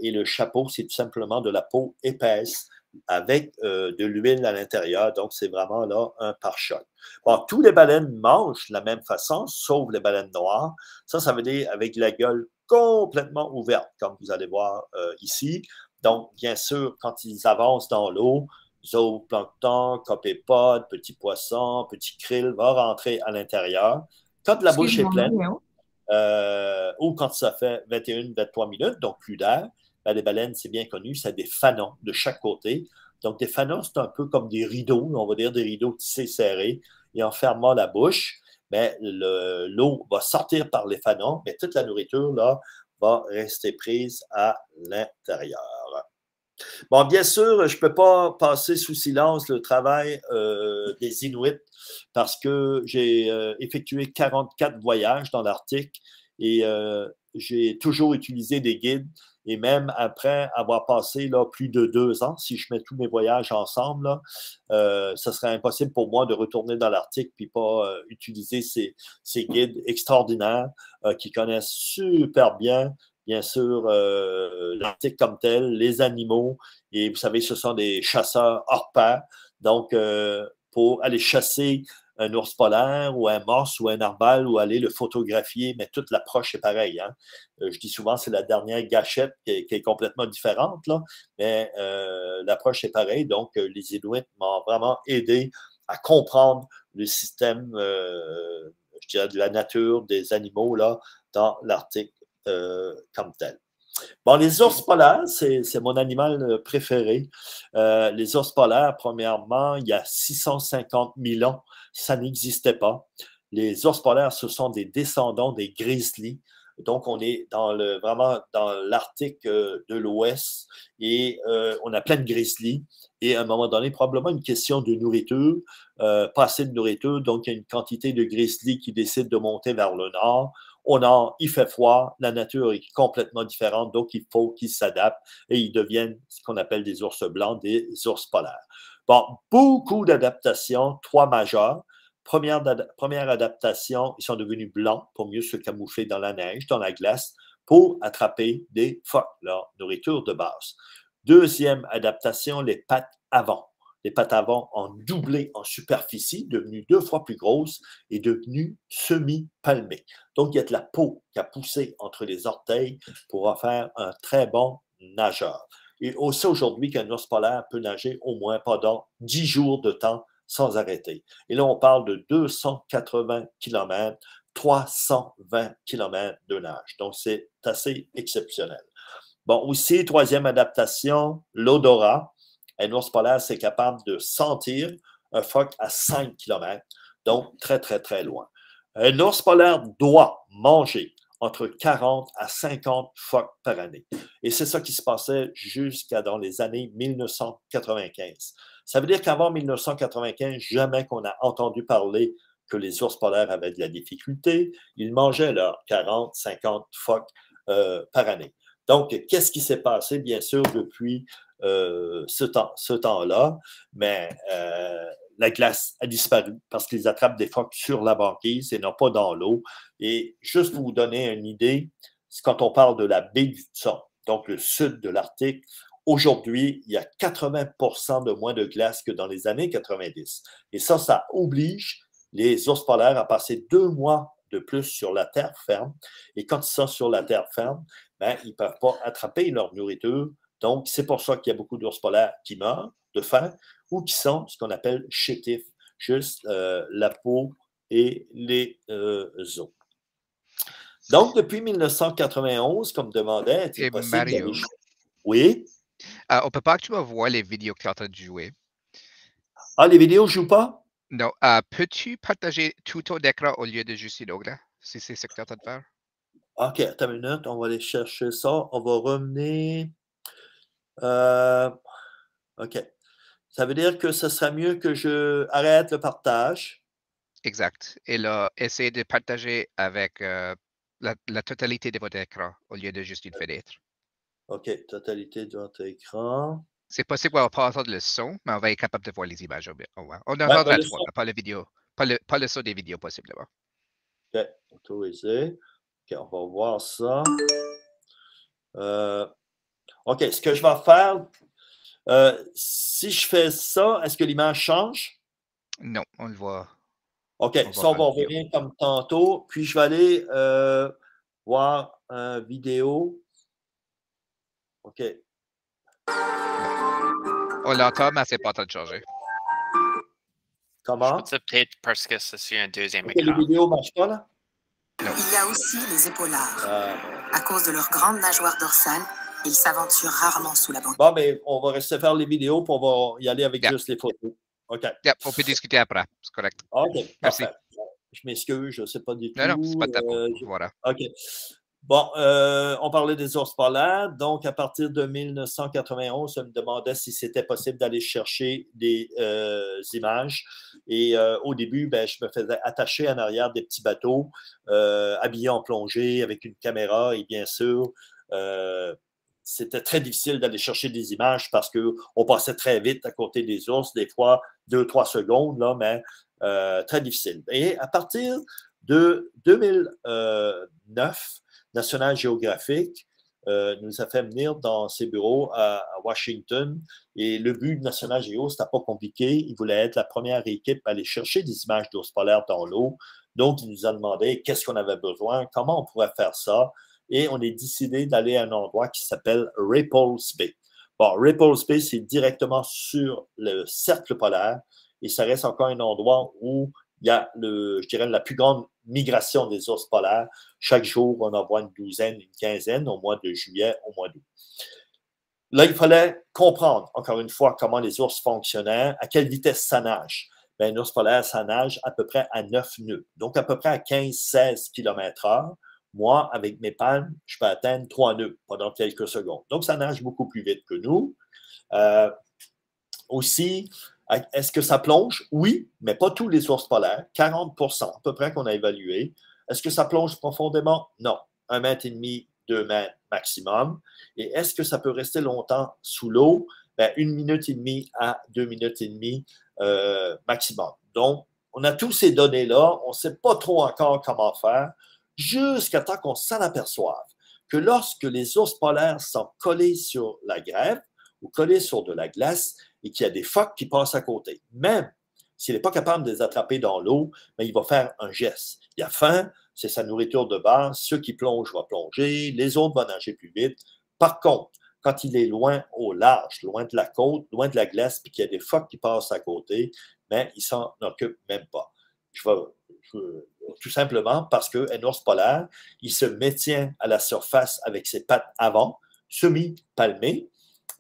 Et le chapeau, c'est tout simplement de la peau épaisse avec de l'huile à l'intérieur. Donc, c'est vraiment là un pare-choc. Bon, tous les baleines mangent de la même façon, sauf les baleines noires. Ça veut dire avec la gueule complètement ouverte, comme vous allez voir ici. Donc, bien sûr, quand ils avancent dans l'eau, zooplancton, copépodes, petits poissons, petits krill vont rentrer à l'intérieur. Quand la bouche est Excuse-moi, pleine, Léo. ou quand ça fait 21-23 minutes, donc plus d'air, ben, les baleines, c'est bien connu, ça a des fanons de chaque côté. Donc, des fanons, c'est un peu comme des rideaux, on va dire des rideaux tissés serrés. Et en fermant la bouche, ben, l'eau va sortir par les fanons, mais toute la nourriture là, va rester prise à l'intérieur. Bon, bien sûr, je ne peux pas passer sous silence le travail des Inuits parce que j'ai effectué 44 voyages dans l'Arctique et j'ai toujours utilisé des guides. Et même après avoir passé là, plus de 2 ans, si je mets tous mes voyages ensemble, ce serait impossible pour moi de retourner dans l'Arctique et pas utiliser ces guides extraordinaires qui connaissent super bien sûr, l'Arctique comme tel, les animaux. Et vous savez, ce sont des chasseurs hors pair. Donc, pour aller chasser un ours polaire ou un morse ou un narwal ou aller le photographier, mais toute l'approche est pareille. Hein? Je dis souvent, c'est la dernière gâchette qui est complètement différente, là, mais l'approche est pareille. Donc, les Inuits m'ont vraiment aidé à comprendre le système, je dirais, de la nature des animaux là, dans l'Arctique comme tel. Bon, les ours polaires, c'est mon animal préféré. Les ours polaires, premièrement, il y a 650 000 ans, ça n'existait pas. Les ours polaires, ce sont des descendants des grizzlies. Donc, on est vraiment dans l'Arctique de l'Ouest et on a plein de grizzlies. Et à un moment donné, probablement une question de nourriture, pas assez de nourriture. Donc, il y a une quantité de grizzlies qui décident de monter vers le nord. Au nord, il fait froid, la nature est complètement différente, donc il faut qu'ils s'adaptent et ils deviennent ce qu'on appelle des ours blancs, des ours polaires. Bon, beaucoup d'adaptations, 3 majeures. Première adaptation, ils sont devenus blancs pour mieux se camoufler dans la neige, dans la glace, pour attraper des phoques, leur nourriture de base. Deuxième adaptation, les pattes avant. Les pattes avant ont doublé en superficie, devenues 2 fois plus grosses et devenues semi-palmées. Donc, il y a de la peau qui a poussé entre les orteils pour en faire un très bon nageur. Et aussi aujourd'hui qu'un ours polaire peut nager au moins pendant 10 jours de temps sans arrêter. Et là, on parle de 280 km, 320 km de nage. Donc, c'est assez exceptionnel. Bon, aussi, troisième adaptation, l'odorat. Un ours polaire, c'est capable de sentir un phoque à 5 km, donc très, très, très loin. Un ours polaire doit manger entre 40 à 50 phoques par année. Et c'est ça qui se passait jusqu'à dans les années 1995. Ça veut dire qu'avant 1995, jamais qu'on a entendu parler que les ours polaires avaient de la difficulté. Ils mangeaient leurs 40, 50 phoques par année. Donc, qu'est-ce qui s'est passé, bien sûr, depuis ce temps-là? Mais la glace a disparu parce qu'ils attrapent des phoques sur la banquise et non pas dans l'eau. Et juste pour vous donner une idée, c'est quand on parle de la baie d'Hudson, donc le sud de l'Arctique, aujourd'hui, il y a 80% de moins de glace que dans les années 90. Et ça oblige les ours polaires à passer 2 mois de plus sur la terre ferme. Et quand ils sont sur la terre ferme, ben, ils ne peuvent pas attraper leur nourriture. Donc, c'est pour ça qu'il y a beaucoup d'ours polaires qui meurent de faim ou qui sont ce qu'on appelle chétifs, juste la peau et les os. Donc, depuis 1991, comme demandait, est-il Et possible d'aller... Mario, Oui? on ne peut pas actuellement voir les vidéos que tu es en train de jouer. Ah, les vidéos ne jouent pas? Non. Peux-tu partager tout ton écran au lieu de juste une onglet, si c'est ce que tu es en train de faire? OK, attends une minute, on va aller chercher ça. On va revenir. OK. Ça veut dire que ce serait mieux que je arrête le partage. Exact. Et là, essayez de partager avec la totalité de votre écran au lieu de juste une fenêtre. OK, totalité de votre écran. C'est possible qu'on va pas entendre le son, mais on va être capable de voir les images. On Ouais, entendra le le son, son. mais pas le vidéo. Pas le son des vidéos, possiblement. OK, autorisé. OK, on va voir ça. OK, ce que je vais faire, si je fais ça, est-ce que l'image change? Non, on le voit. OK, On voit ça, on pas va le vidéo. revenir comme tantôt. Puis, je vais aller voir une vidéo. OK. On l'entend, mais c'est pas en train de changer. Je Comment? pense que peut-être parce que c'est un deuxième OK, les écran. vidéos ne marchent pas, là? Non. Il y a aussi les épaulards. À cause de leur grande nageoire dorsale, ils s'aventurent rarement sous la banquise. Bon, mais on va rester faire les vidéos, puis on va y aller avec Yeah. juste les photos. OK. Yeah, on peut discuter après. C'est correct. OK, Merci. parfait. Je m'excuse, je ne sais pas du tout. Non, c'est pas de ta faute. Voilà. OK. Bon, on parlait des ours polaires. Donc, à partir de 1991, je me demandais si c'était possible d'aller chercher des images. Et au début, ben, je me faisais attacher en arrière des petits bateaux, habillés en plongée, avec une caméra. Et bien sûr, c'était très difficile d'aller chercher des images parce qu'on passait très vite à côté des ours, des fois 2-3 secondes, là, mais très difficile. Et à partir de 2009, National Geographic nous a fait venir dans ses bureaux à Washington. Et le but de National Geo, c'était pas compliqué. Il voulait être la première équipe à aller chercher des images d'ours polaires dans l'eau. Donc, il nous a demandé qu'est-ce qu'on avait besoin, comment on pourrait faire ça. Et on est décidé d'aller à un endroit qui s'appelle Repulse Bay. Bon, Repulse Bay, c'est directement sur le cercle polaire. Et ça reste encore un endroit où il y a, je dirais, la plus grande migration des ours polaires. Chaque jour, on en voit une douzaine, une quinzaine au mois de juillet, au mois d'août. Là, il fallait comprendre, encore une fois, comment les ours fonctionnaient, à quelle vitesse ça nage. Bien, un ours polaire, ça nage à peu près à 9 nœuds, donc à peu près à 15-16 km/h. Moi, avec mes palmes, je peux atteindre 3 nœuds pendant quelques secondes. Donc, ça nage beaucoup plus vite que nous. Aussi, est-ce que ça plonge? Oui, mais pas tous les ours polaires, 40% à peu près qu'on a évalué. Est-ce que ça plonge profondément? Non. 1,5 mètre, 2 mètres maximum. Et est-ce que ça peut rester longtemps sous l'eau? Ben, 1 minute et demie à 2 minutes et demie maximum. Donc, on a tous ces données-là. On ne sait pas trop encore comment faire jusqu'à temps qu'on s'en aperçoive que lorsque les ours polaires sont collés sur la grève ou collés sur de la glace, et qu'il y a des phoques qui passent à côté. Même s'il n'est pas capable de les attraper dans l'eau, mais il va faire un geste. Il a faim, c'est sa nourriture de base. Ceux qui plongent vont plonger, les autres vont nager plus vite. Par contre, quand il est loin au large, loin de la côte, loin de la glace, puis qu'il y a des phoques qui passent à côté, mais il ne s'en occupe même pas. Tout simplement parce qu'un ours polaire, il se maintient à la surface avec ses pattes avant, semi-palmées.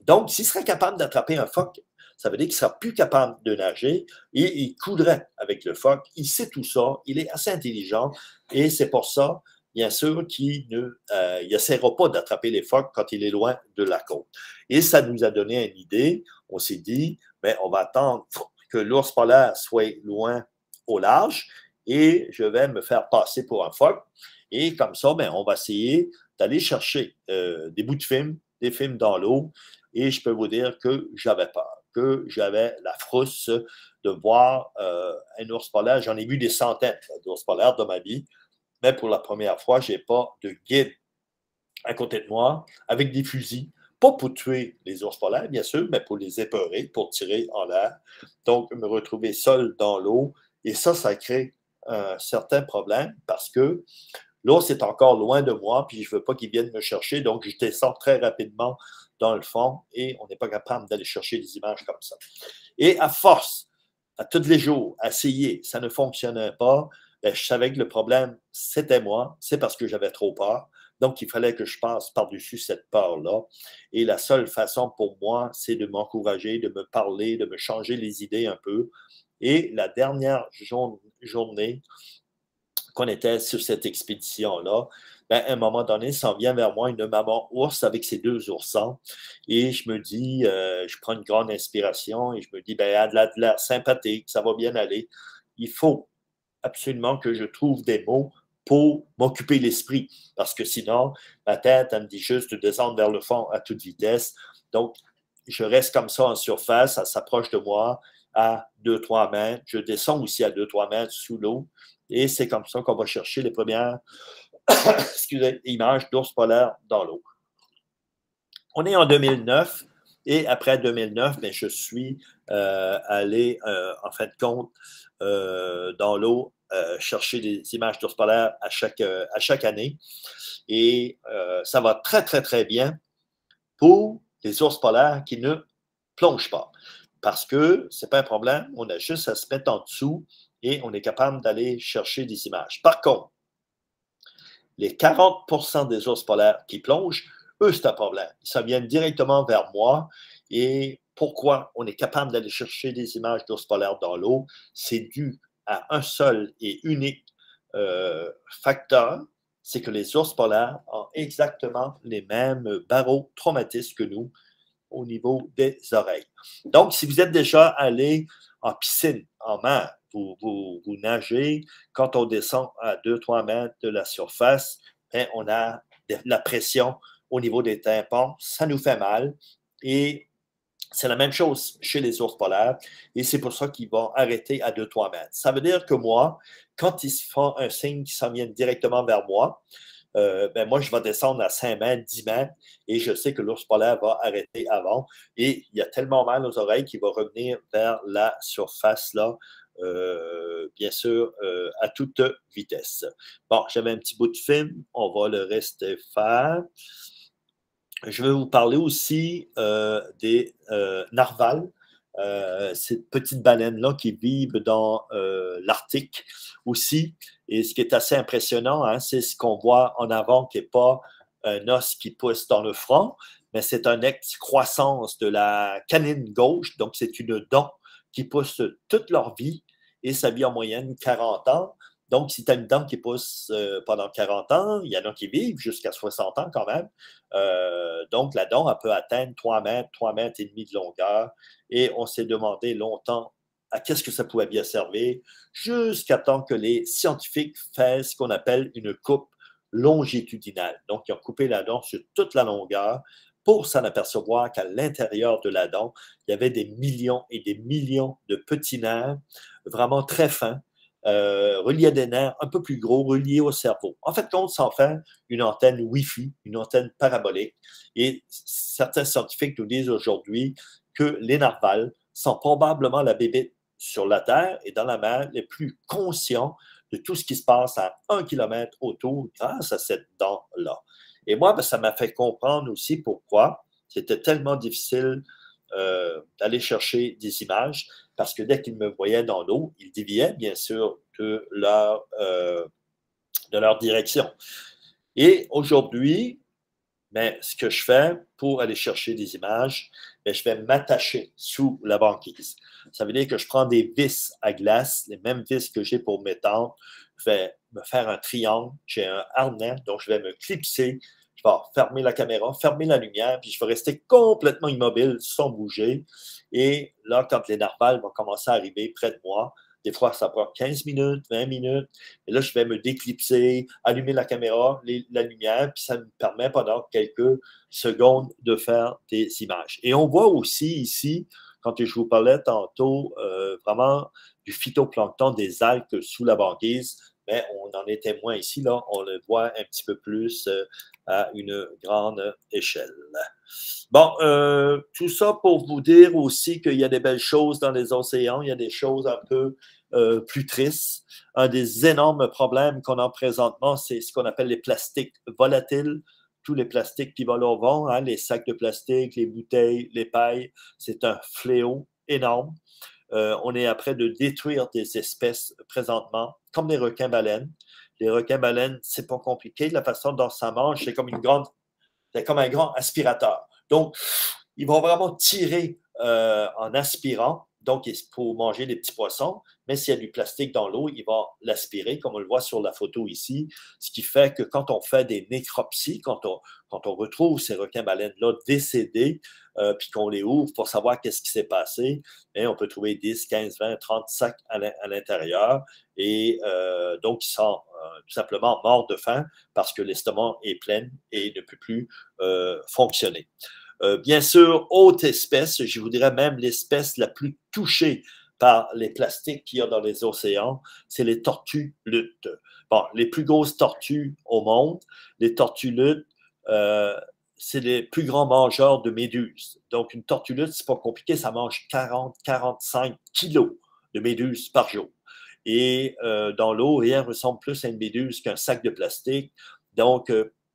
Donc, s'il serait capable d'attraper un phoque, ça veut dire qu'il ne sera plus capable de nager et il coulerait avec le phoque. Il sait tout ça, il est assez intelligent et c'est pour ça, bien sûr, qu'il n'essaiera pas d'attraper les phoques quand il est loin de la côte. Et ça nous a donné une idée. On s'est dit, bien, on va attendre que l'ours polaire soit loin au large et je vais me faire passer pour un phoque. Et comme ça, bien, on va essayer d'aller chercher des bouts de film, des films dans l'eau. Et je peux vous dire que j'avais peur, que j'avais la frousse de voir un ours polaire. J'en ai vu des centaines d'ours polaires dans ma vie, mais pour la première fois, je n'ai pas de guide à côté de moi avec des fusils. Pas pour tuer les ours polaires, bien sûr, mais pour les épeurer, pour tirer en l'air. Donc, me retrouver seul dans l'eau. Et ça crée un certain problème parce que l'ours est encore loin de moi, puis je ne veux pas qu'il vienne me chercher. Donc, je descends très rapidement dans le fond et on n'est pas capable d'aller chercher des images comme ça. Et à force, à tous les jours, essayer, ça ne fonctionnait pas. Bien, je savais que le problème, c'était moi. C'est parce que j'avais trop peur. Donc, il fallait que je passe par-dessus cette peur-là. Et la seule façon pour moi, c'est de m'encourager, de me parler, de me changer les idées un peu. Et la dernière journée qu'on était sur cette expédition-là, ben, à un moment donné, s'en vient vers moi une maman ours avec ses 2 oursons. Et je me dis, je prends une grande inspiration et je me dis, ben, elle a de l'air sympathique, ça va bien aller. Il faut absolument que je trouve des mots pour m'occuper l'esprit. Parce que sinon, ma tête, elle me dit juste de descendre vers le fond à toute vitesse. Donc, je reste comme ça en surface, elle s'approche de moi à 2-3 mètres. Je descends aussi à 2-3 mètres sous l'eau. Et c'est comme ça qu'on va chercher les premières images d'ours polaires dans l'eau. On est en 2009 et après 2009, bien, je suis allé, en fin de compte, dans l'eau chercher des images d'ours polaires à chaque année. Et ça va très, très, très bien pour les ours polaires qui ne plongent pas. Parce que ce n'est pas un problème, on a juste à se mettre en dessous et on est capable d'aller chercher des images. Par contre, les 40% des ours polaires qui plongent, eux, c'est un problème. Ça vient directement vers moi. Et pourquoi on est capable d'aller chercher des images d'ours polaires dans l'eau? C'est dû à un seul et unique facteur, c'est que les ours polaires ont exactement les mêmes barotraumatismes que nous au niveau des oreilles. Donc, si vous êtes déjà allé en piscine, en mer, vous nagez, quand on descend à 2-3 mètres de la surface, bien, on a de la pression au niveau des tympans, ça nous fait mal et c'est la même chose chez les ours polaires et c'est pour ça qu'ils vont arrêter à 2-3 mètres. Ça veut dire que moi, quand ils se font un signe qui s'en vient directement vers moi, ben moi, je vais descendre à 5 mètres, 10 mètres et je sais que l'ours polaire va arrêter avant. Et il y a tellement mal aux oreilles qu'il va revenir vers la surface, là, bien sûr, à toute vitesse. Bon, j'avais un petit bout de film, on va le rester faire. Je vais vous parler aussi des narvals. Ces petites baleines-là qui vivent dans l'Arctique aussi. Et ce qui est assez impressionnant, hein, c'est ce qu'on voit en avant qui n'est pas un os qui pousse dans le front, mais c'est une excroissance de la canine gauche. Donc, c'est une dent qui pousse toute leur vie et ça vit en moyenne 40 ans. Donc, si tu as une dent qui pousse pendant 40 ans, il y en a qui vivent jusqu'à 60 ans quand même. Donc, la dent, elle peut atteindre 3 mètres, 3 mètres et demi de longueur. Et on s'est demandé longtemps à qu'est-ce que ça pouvait bien servir, jusqu'à temps que les scientifiques fassent ce qu'on appelle une coupe longitudinale. Donc, ils ont coupé la dent sur toute la longueur pour s'en apercevoir qu'à l'intérieur de la dent, il y avait des millions et des millions de petits nerfs vraiment très fins, reliés à des nerfs un peu plus gros, reliés au cerveau. En fait, on s'en fait une antenne Wi-Fi, une antenne parabolique. Et certains scientifiques nous disent aujourd'hui que les narvals sont probablement la bébête sur la Terre et dans la mer les plus conscients de tout ce qui se passe à 1 kilomètre autour grâce à cette dent-là. Et moi, ben, ça m'a fait comprendre aussi pourquoi c'était tellement difficile d'aller chercher des images, parce que dès qu'ils me voyaient dans l'eau, ils déviaient bien sûr de leur direction. Et aujourd'hui, mais ce que je fais pour aller chercher des images, bien, je vais m'attacher sous la banquise. Ça veut dire que je prends des vis à glace, les mêmes vis que j'ai pour m'étendre. Je vais me faire un triangle. J'ai un harnais, donc je vais me clipser. Je vais fermer la caméra, fermer la lumière, puis je vais rester complètement immobile sans bouger. Et là, quand les narvals vont commencer à arriver près de moi, des fois, ça prend 15 minutes, 20 minutes. Et là, je vais me déclipser, allumer la caméra, la lumière, puis ça me permet pendant quelques secondes de faire des images. Et on voit aussi ici, quand je vous parlais tantôt, vraiment du phytoplancton, des algues sous la banquise, mais on en est témoin ici, là, on le voit un petit peu plus à une grande échelle. Bon, tout ça pour vous dire aussi qu'il y a des belles choses dans les océans, il y a des choses un peu plus tristes. Un des énormes problèmes qu'on a présentement, c'est ce qu'on appelle les plastiques volatiles. Tous les plastiques qui volent au vent, hein, les sacs de plastique, les bouteilles, les pailles, c'est un fléau énorme. On est après de détruire des espèces présentement, comme les requins-baleines. Les requins-baleines, c'est pas compliqué. La façon dont ça mange, c'est comme un grand aspirateur. Donc, ils vont vraiment tirer en aspirant. Donc, il faut manger des petits poissons, mais s'il y a du plastique dans l'eau, il va l'aspirer, comme on le voit sur la photo ici. Ce qui fait que quand on fait des nécropsies, quand on retrouve ces requins-baleines-là décédés, puis qu'on les ouvre pour savoir qu'est-ce qui s'est passé, et on peut trouver 10, 15, 20, 30 sacs à l'intérieur. Et donc, ils sont tout simplement morts de faim parce que l'estomac est plein et ne peut plus fonctionner. Bien sûr, autre espèce, je vous dirais même l'espèce la plus touchée par les plastiques qu'il y a dans les océans, c'est les tortues luttes. Bon, les plus grosses tortues au monde, les tortues luttes, c'est les plus grands mangeurs de méduses. Donc, une tortue lutte, c'est pas compliqué, ça mange 40-45 kilos de méduses par jour. Et dans l'eau, rien ne ressemble plus à une méduse qu'un sac de plastique. Donc,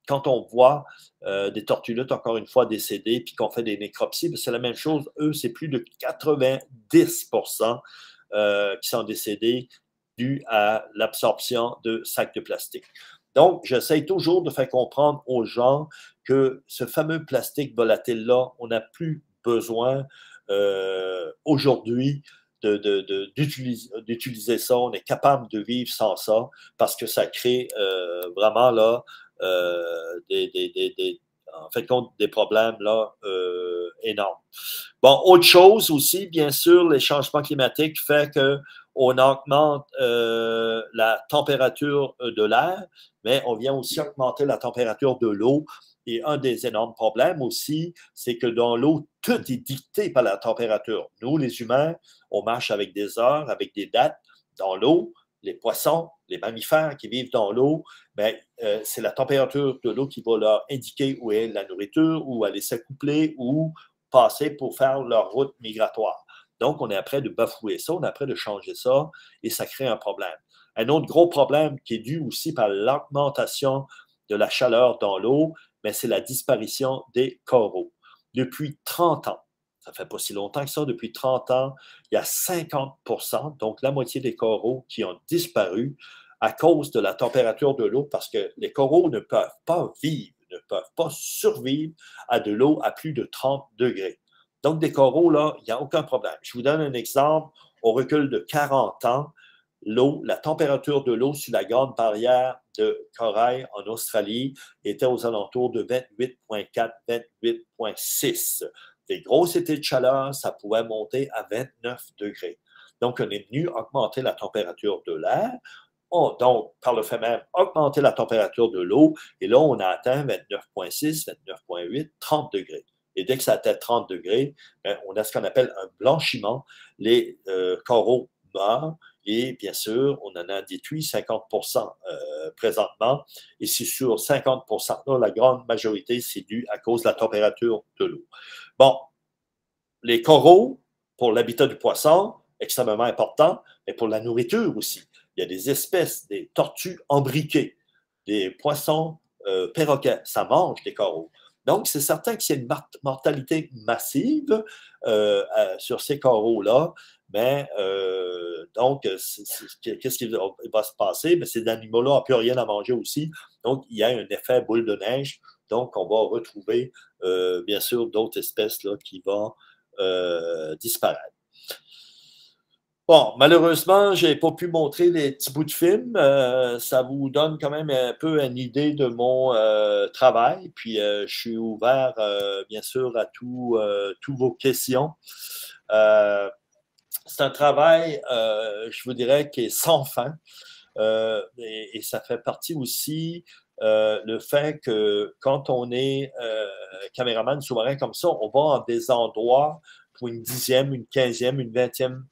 quand on voit des tortues luttes, encore une fois, décédées, puis qu'on fait des nécropsies, c'est la même chose. Eux, c'est plus de 90% qui sont décédés dû à l'absorption de sacs de plastique. Donc, j'essaie toujours de faire comprendre aux gens que ce fameux plastique volatile-là, on n'a plus besoin aujourd'hui d'utiliser ça. On est capable de vivre sans ça parce que ça crée vraiment là en fait compte des problèmes là énormes. Bon, autre chose aussi, bien sûr, les changements climatiques fait qu'on augmente la température de l'air, mais on vient aussi augmenter la température de l'eau. Et un des énormes problèmes aussi, c'est que dans l'eau, tout est dicté par la température. Nous, les humains, on marche avec des heures, avec des dates. Dans l'eau, les poissons, les mammifères qui vivent dans l'eau, ben, c'est la température de l'eau qui va leur indiquer où est la nourriture, où aller s'accoupler, ou passer pour faire leur route migratoire. Donc, on est après de bafouer ça, on est après de changer ça, et ça crée un problème. Un autre gros problème qui est dû aussi par l'augmentation de la chaleur dans l'eau, mais c'est la disparition des coraux. Depuis 30 ans, ça ne fait pas si longtemps que ça, depuis 30 ans, il y a 50%, donc la moitié des coraux qui ont disparu à cause de la température de l'eau, parce que les coraux ne peuvent pas vivre, ne peuvent pas survivre à de l'eau à plus de 30 degrés. Donc, des coraux, là, il n'y a aucun problème. Je vous donne un exemple. Au recul de 40 ans, l'eau, la température de l'eau sur la grande barrière de corail en Australie était aux alentours de 28,4, 28,6. Des gros étés de chaleur, ça pouvait monter à 29 degrés. Donc, on est venu augmenter la température de l'air. Donc, par le fait même, augmenter la température de l'eau. Et là, on a atteint 29,6, 29,8, 30 degrés. Et dès que ça atteint 30 degrés, bien, on a ce qu'on appelle un blanchiment. Les coraux meurent. Et bien sûr, on en a détruit 50% présentement. Et c'est sur 50%, là, la grande majorité, c'est dû à cause de la température de l'eau. Bon, les coraux, pour l'habitat du poisson, extrêmement important, mais pour la nourriture aussi. Il y a des espèces, des tortues embriquées, des poissons perroquets, ça mange des coraux. Donc, c'est certain que c'est une mortalité massive sur ces coraux-là. Mais donc, qu'est-ce qui va se passer? Mais ces animaux-là n'ont plus rien à manger aussi. Donc, il y a un effet boule de neige. Donc, on va retrouver, bien sûr, d'autres espèces là, qui vont disparaître. Bon, malheureusement, je n'ai pas pu montrer les petits bouts de film. Ça vous donne quand même un peu une idée de mon travail. Puis, je suis ouvert, bien sûr, à toutes vos questions. C'est un travail, je vous dirais, qui est sans fin. Et ça fait partie aussi le fait que quand on est caméraman sous-marin comme ça, on va en des endroits pour une 10e, une 15e, une 20e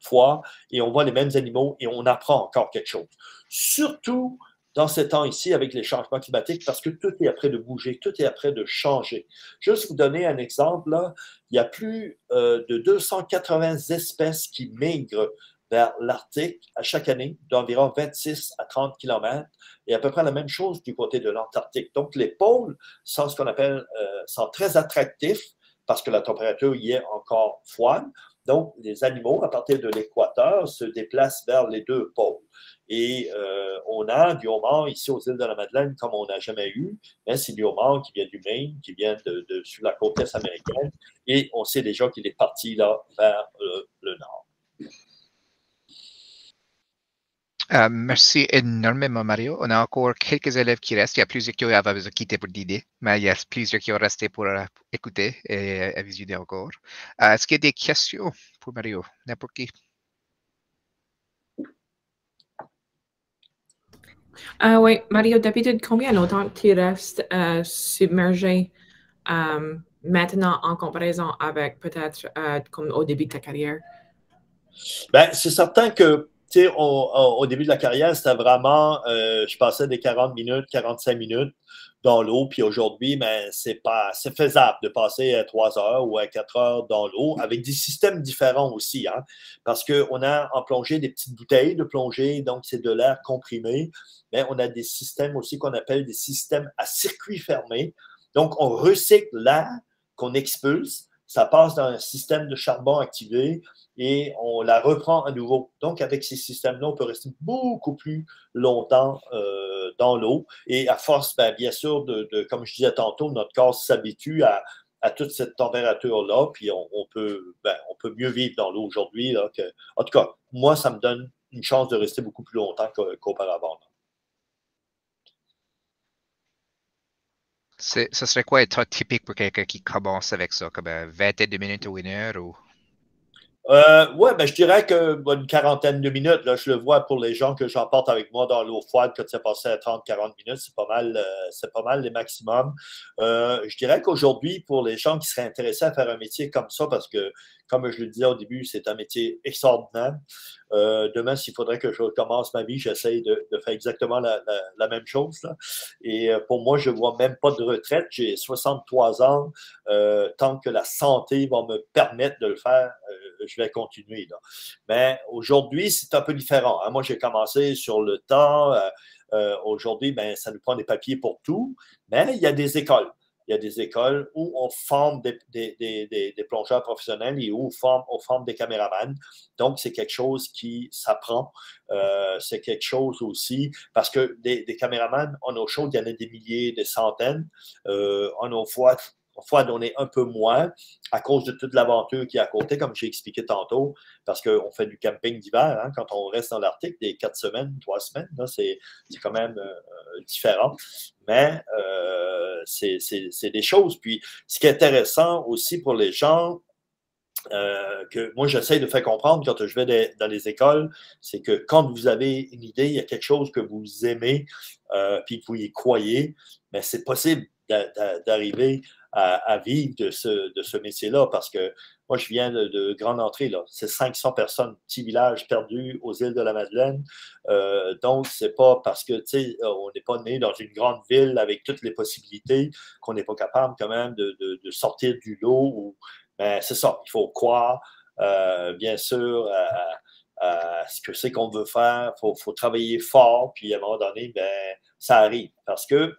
fois et on voit les mêmes animaux et on apprend encore quelque chose. Surtout dans ces temps ici avec les changements climatiques parce que tout est après de bouger, tout est après de changer. Juste vous donner un exemple, là, il y a plus de 280 espèces qui migrent vers l'Arctique à chaque année, d'environ 26 à 30 km, et à peu près la même chose du côté de l'Antarctique. Donc, les pôles sont ce qu'on appelle, sont très attractifs parce que la température y est encore froide. Donc, les animaux, à partir de l'équateur, se déplacent vers les deux pôles. Et on a du homard ici aux îles de la Madeleine comme on n'a jamais eu. Mais c'est du homard qui vient du Maine, qui vient sur la côte est américaine. Et on sait déjà qu'il est parti là vers le nord. Merci énormément, Mario. On a encore quelques élèves qui restent. Il y a plusieurs qui avaient besoin de quitter pour dîner, mais il y a plusieurs qui ont resté pour écouter et visionner encore. Est-ce qu'il y a des questions pour Mario? N'importe qui? Oui, Mario, d'habitude, combien longtemps tu restes submergé maintenant en comparaison avec peut-être comme au début de ta carrière? Bien, c'est certain que au début de la carrière, c'était vraiment, je passais des 40 minutes, 45 minutes dans l'eau, puis aujourd'hui, ben, c'est faisable de passer à 3 heures ou à 4 heures dans l'eau avec des systèmes différents aussi, hein, parce qu'on a en plongée des petites bouteilles de plongée, donc c'est de l'air comprimé, mais on a des systèmes aussi qu'on appelle des systèmes à circuit fermé, donc on recycle l'air qu'on expulse, ça passe dans un système de charbon activé, et on la reprend à nouveau. Donc, avec ces systèmes-là, on peut rester beaucoup plus longtemps dans l'eau. Et à force, bien sûr, comme je disais tantôt, notre corps s'habitue à à toute cette température-là, puis on peut mieux vivre dans l'eau aujourd'hui. En tout cas, moi, ça me donne une chance de rester beaucoup plus longtemps qu'auparavant. Ce serait quoi un temps typique pour quelqu'un qui commence avec ça, comme 22 minutes ou 1 heure? Ou... Oui, je dirais qu'une quarantaine de minutes, là, je le vois pour les gens que j'emporte avec moi dans l'eau froide, quand c'est passé à 30-40 minutes, c'est pas mal les maximums. Je dirais qu'aujourd'hui, pour les gens qui seraient intéressés à faire un métier comme ça, parce que, comme je le disais au début, c'est un métier extraordinaire. Demain, s'il faudrait que je recommence ma vie, j'essaye de faire exactement la même chose. Là. Et pour moi, je ne vois même pas de retraite. J'ai 63 ans. Tant que la santé va me permettre de le faire, je vais continuer. Là. Mais aujourd'hui, c'est un peu différent. Hein. Moi, j'ai commencé sur le temps. Aujourd'hui, ça nous prend des papiers pour tout. Mais il y a des écoles. Il y a des écoles où on forme des plongeurs professionnels et où on forme des caméramans. Donc, c'est quelque chose qui s'apprend. C'est quelque chose aussi, parce que des caméramans, en eau chaude, il y en a des milliers, des centaines. En eau froide, on est un peu moins à cause de toute l'aventure qui est à côté, comme j'ai expliqué tantôt, parce qu'on fait du camping d'hiver. Hein, quand on reste dans l'Arctique, des 4 semaines, 3 semaines, là, c'est quand même différent. Mais c'est des choses. Puis, ce qui est intéressant aussi pour les gens, que moi, j'essaie de faire comprendre quand je vais dans les écoles, c'est que quand vous avez une idée, il y a quelque chose que vous aimez, puis que vous y croyez, mais c'est possible d'arriver à vivre de ce métier-là, parce que moi, je viens de Grande Entrée, là. C'est 500 personnes, petit village perdu aux îles de la Madeleine. Donc, c'est pas parce que, tu sais, on n'est pas né dans une grande ville avec toutes les possibilités qu'on n'est pas capable quand même de sortir du lot. Mais c'est ça, il faut croire, bien sûr, à ce que c'est qu'on veut faire. Il faut travailler fort, puis à un moment donné, ça arrive. Parce que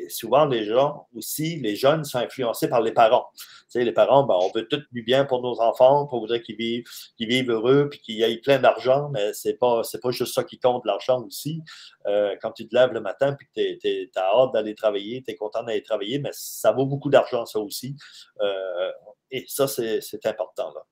souvent, les gens aussi, les jeunes sont influencés par les parents. Tu sais, les parents, on veut tout du bien pour nos enfants, pour voudrait qu'ils vivent heureux, puis qu'ils aient plein d'argent, mais c'est pas juste ça qui compte, l'argent aussi. Quand tu te lèves le matin, puis que tu as hâte d'aller travailler, tu es content d'aller travailler, mais ça vaut beaucoup d'argent, ça aussi. Et ça, c'est important, là.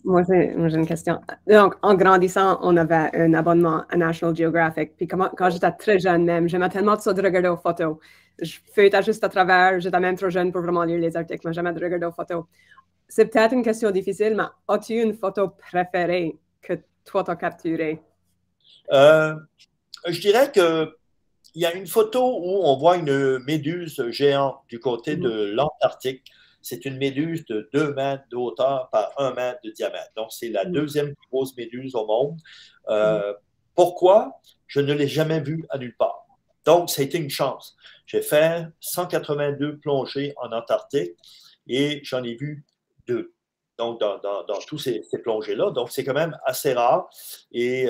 Moi, j'ai une question. Donc, en grandissant, on avait un abonnement à National Geographic. Puis quand j'étais très jeune même, j'aimais tellement ça de regarder aux photos. Je feuilletais juste à travers. J'étais même trop jeune pour vraiment lire les articles, mais j'aimais de regarder aux photos. C'est peut-être une question difficile, mais as-tu une photo préférée que toi, t'as capturée? Je dirais que il y a une photo où on voit une méduse géante du côté de l'Antarctique. C'est une méduse de 2 mètres de hauteur par 1 mètre de diamètre. Donc, c'est la deuxième plus grosse méduse au monde. Pourquoi? Je ne l'ai jamais vue à nulle part. Donc, ça a été une chance. J'ai fait 182 plongées en Antarctique et j'en ai vu 2. Donc, dans tous ces plongées-là. Donc, c'est quand même assez rare. Et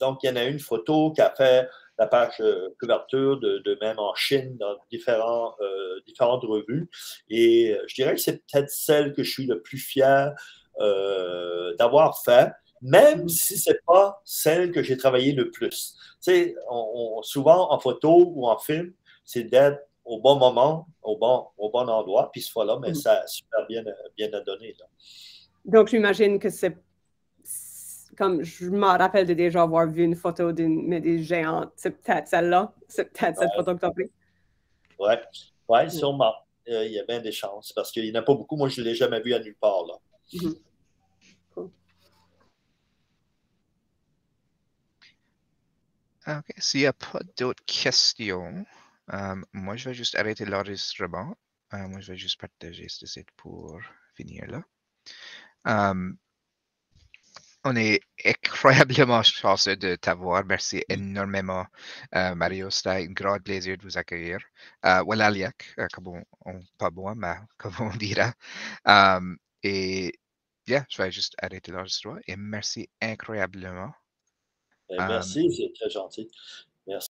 donc, il y en a une photo qui a fait la page couverture de même en Chine, dans différentes revues. Et je dirais que c'est peut-être celle que je suis le plus fier d'avoir fait, même si ce n'est pas celle que j'ai travaillé le plus. Tu sais, souvent en photo ou en film, c'est d'être au bon moment, au bon endroit, puis ce fois-là, mais ça a super bien donné. Là. Donc, j'imagine que c'est comme je me rappelle de déjà avoir vu une photo d'une méduse géante. C'est peut-être celle-là. C'est peut-être cette photo que tu as prise. Oui, sûrement. Il y a bien des chances parce qu'il n'y en a pas beaucoup. Moi, je ne l'ai jamais vu à nulle part. Là. Cool. OK. S'il n'y a pas d'autres questions, moi, je vais juste arrêter l'enregistrement. Moi, je vais juste partager ce site pour finir là. On est incroyablement chanceux de t'avoir. Merci énormément, Mario. C'était un grand plaisir de vous accueillir. Walaliak, pas moi, mais comme on dira. Et je vais juste arrêter l'enregistrement. Et merci incroyablement. Merci, c'est très gentil. Merci.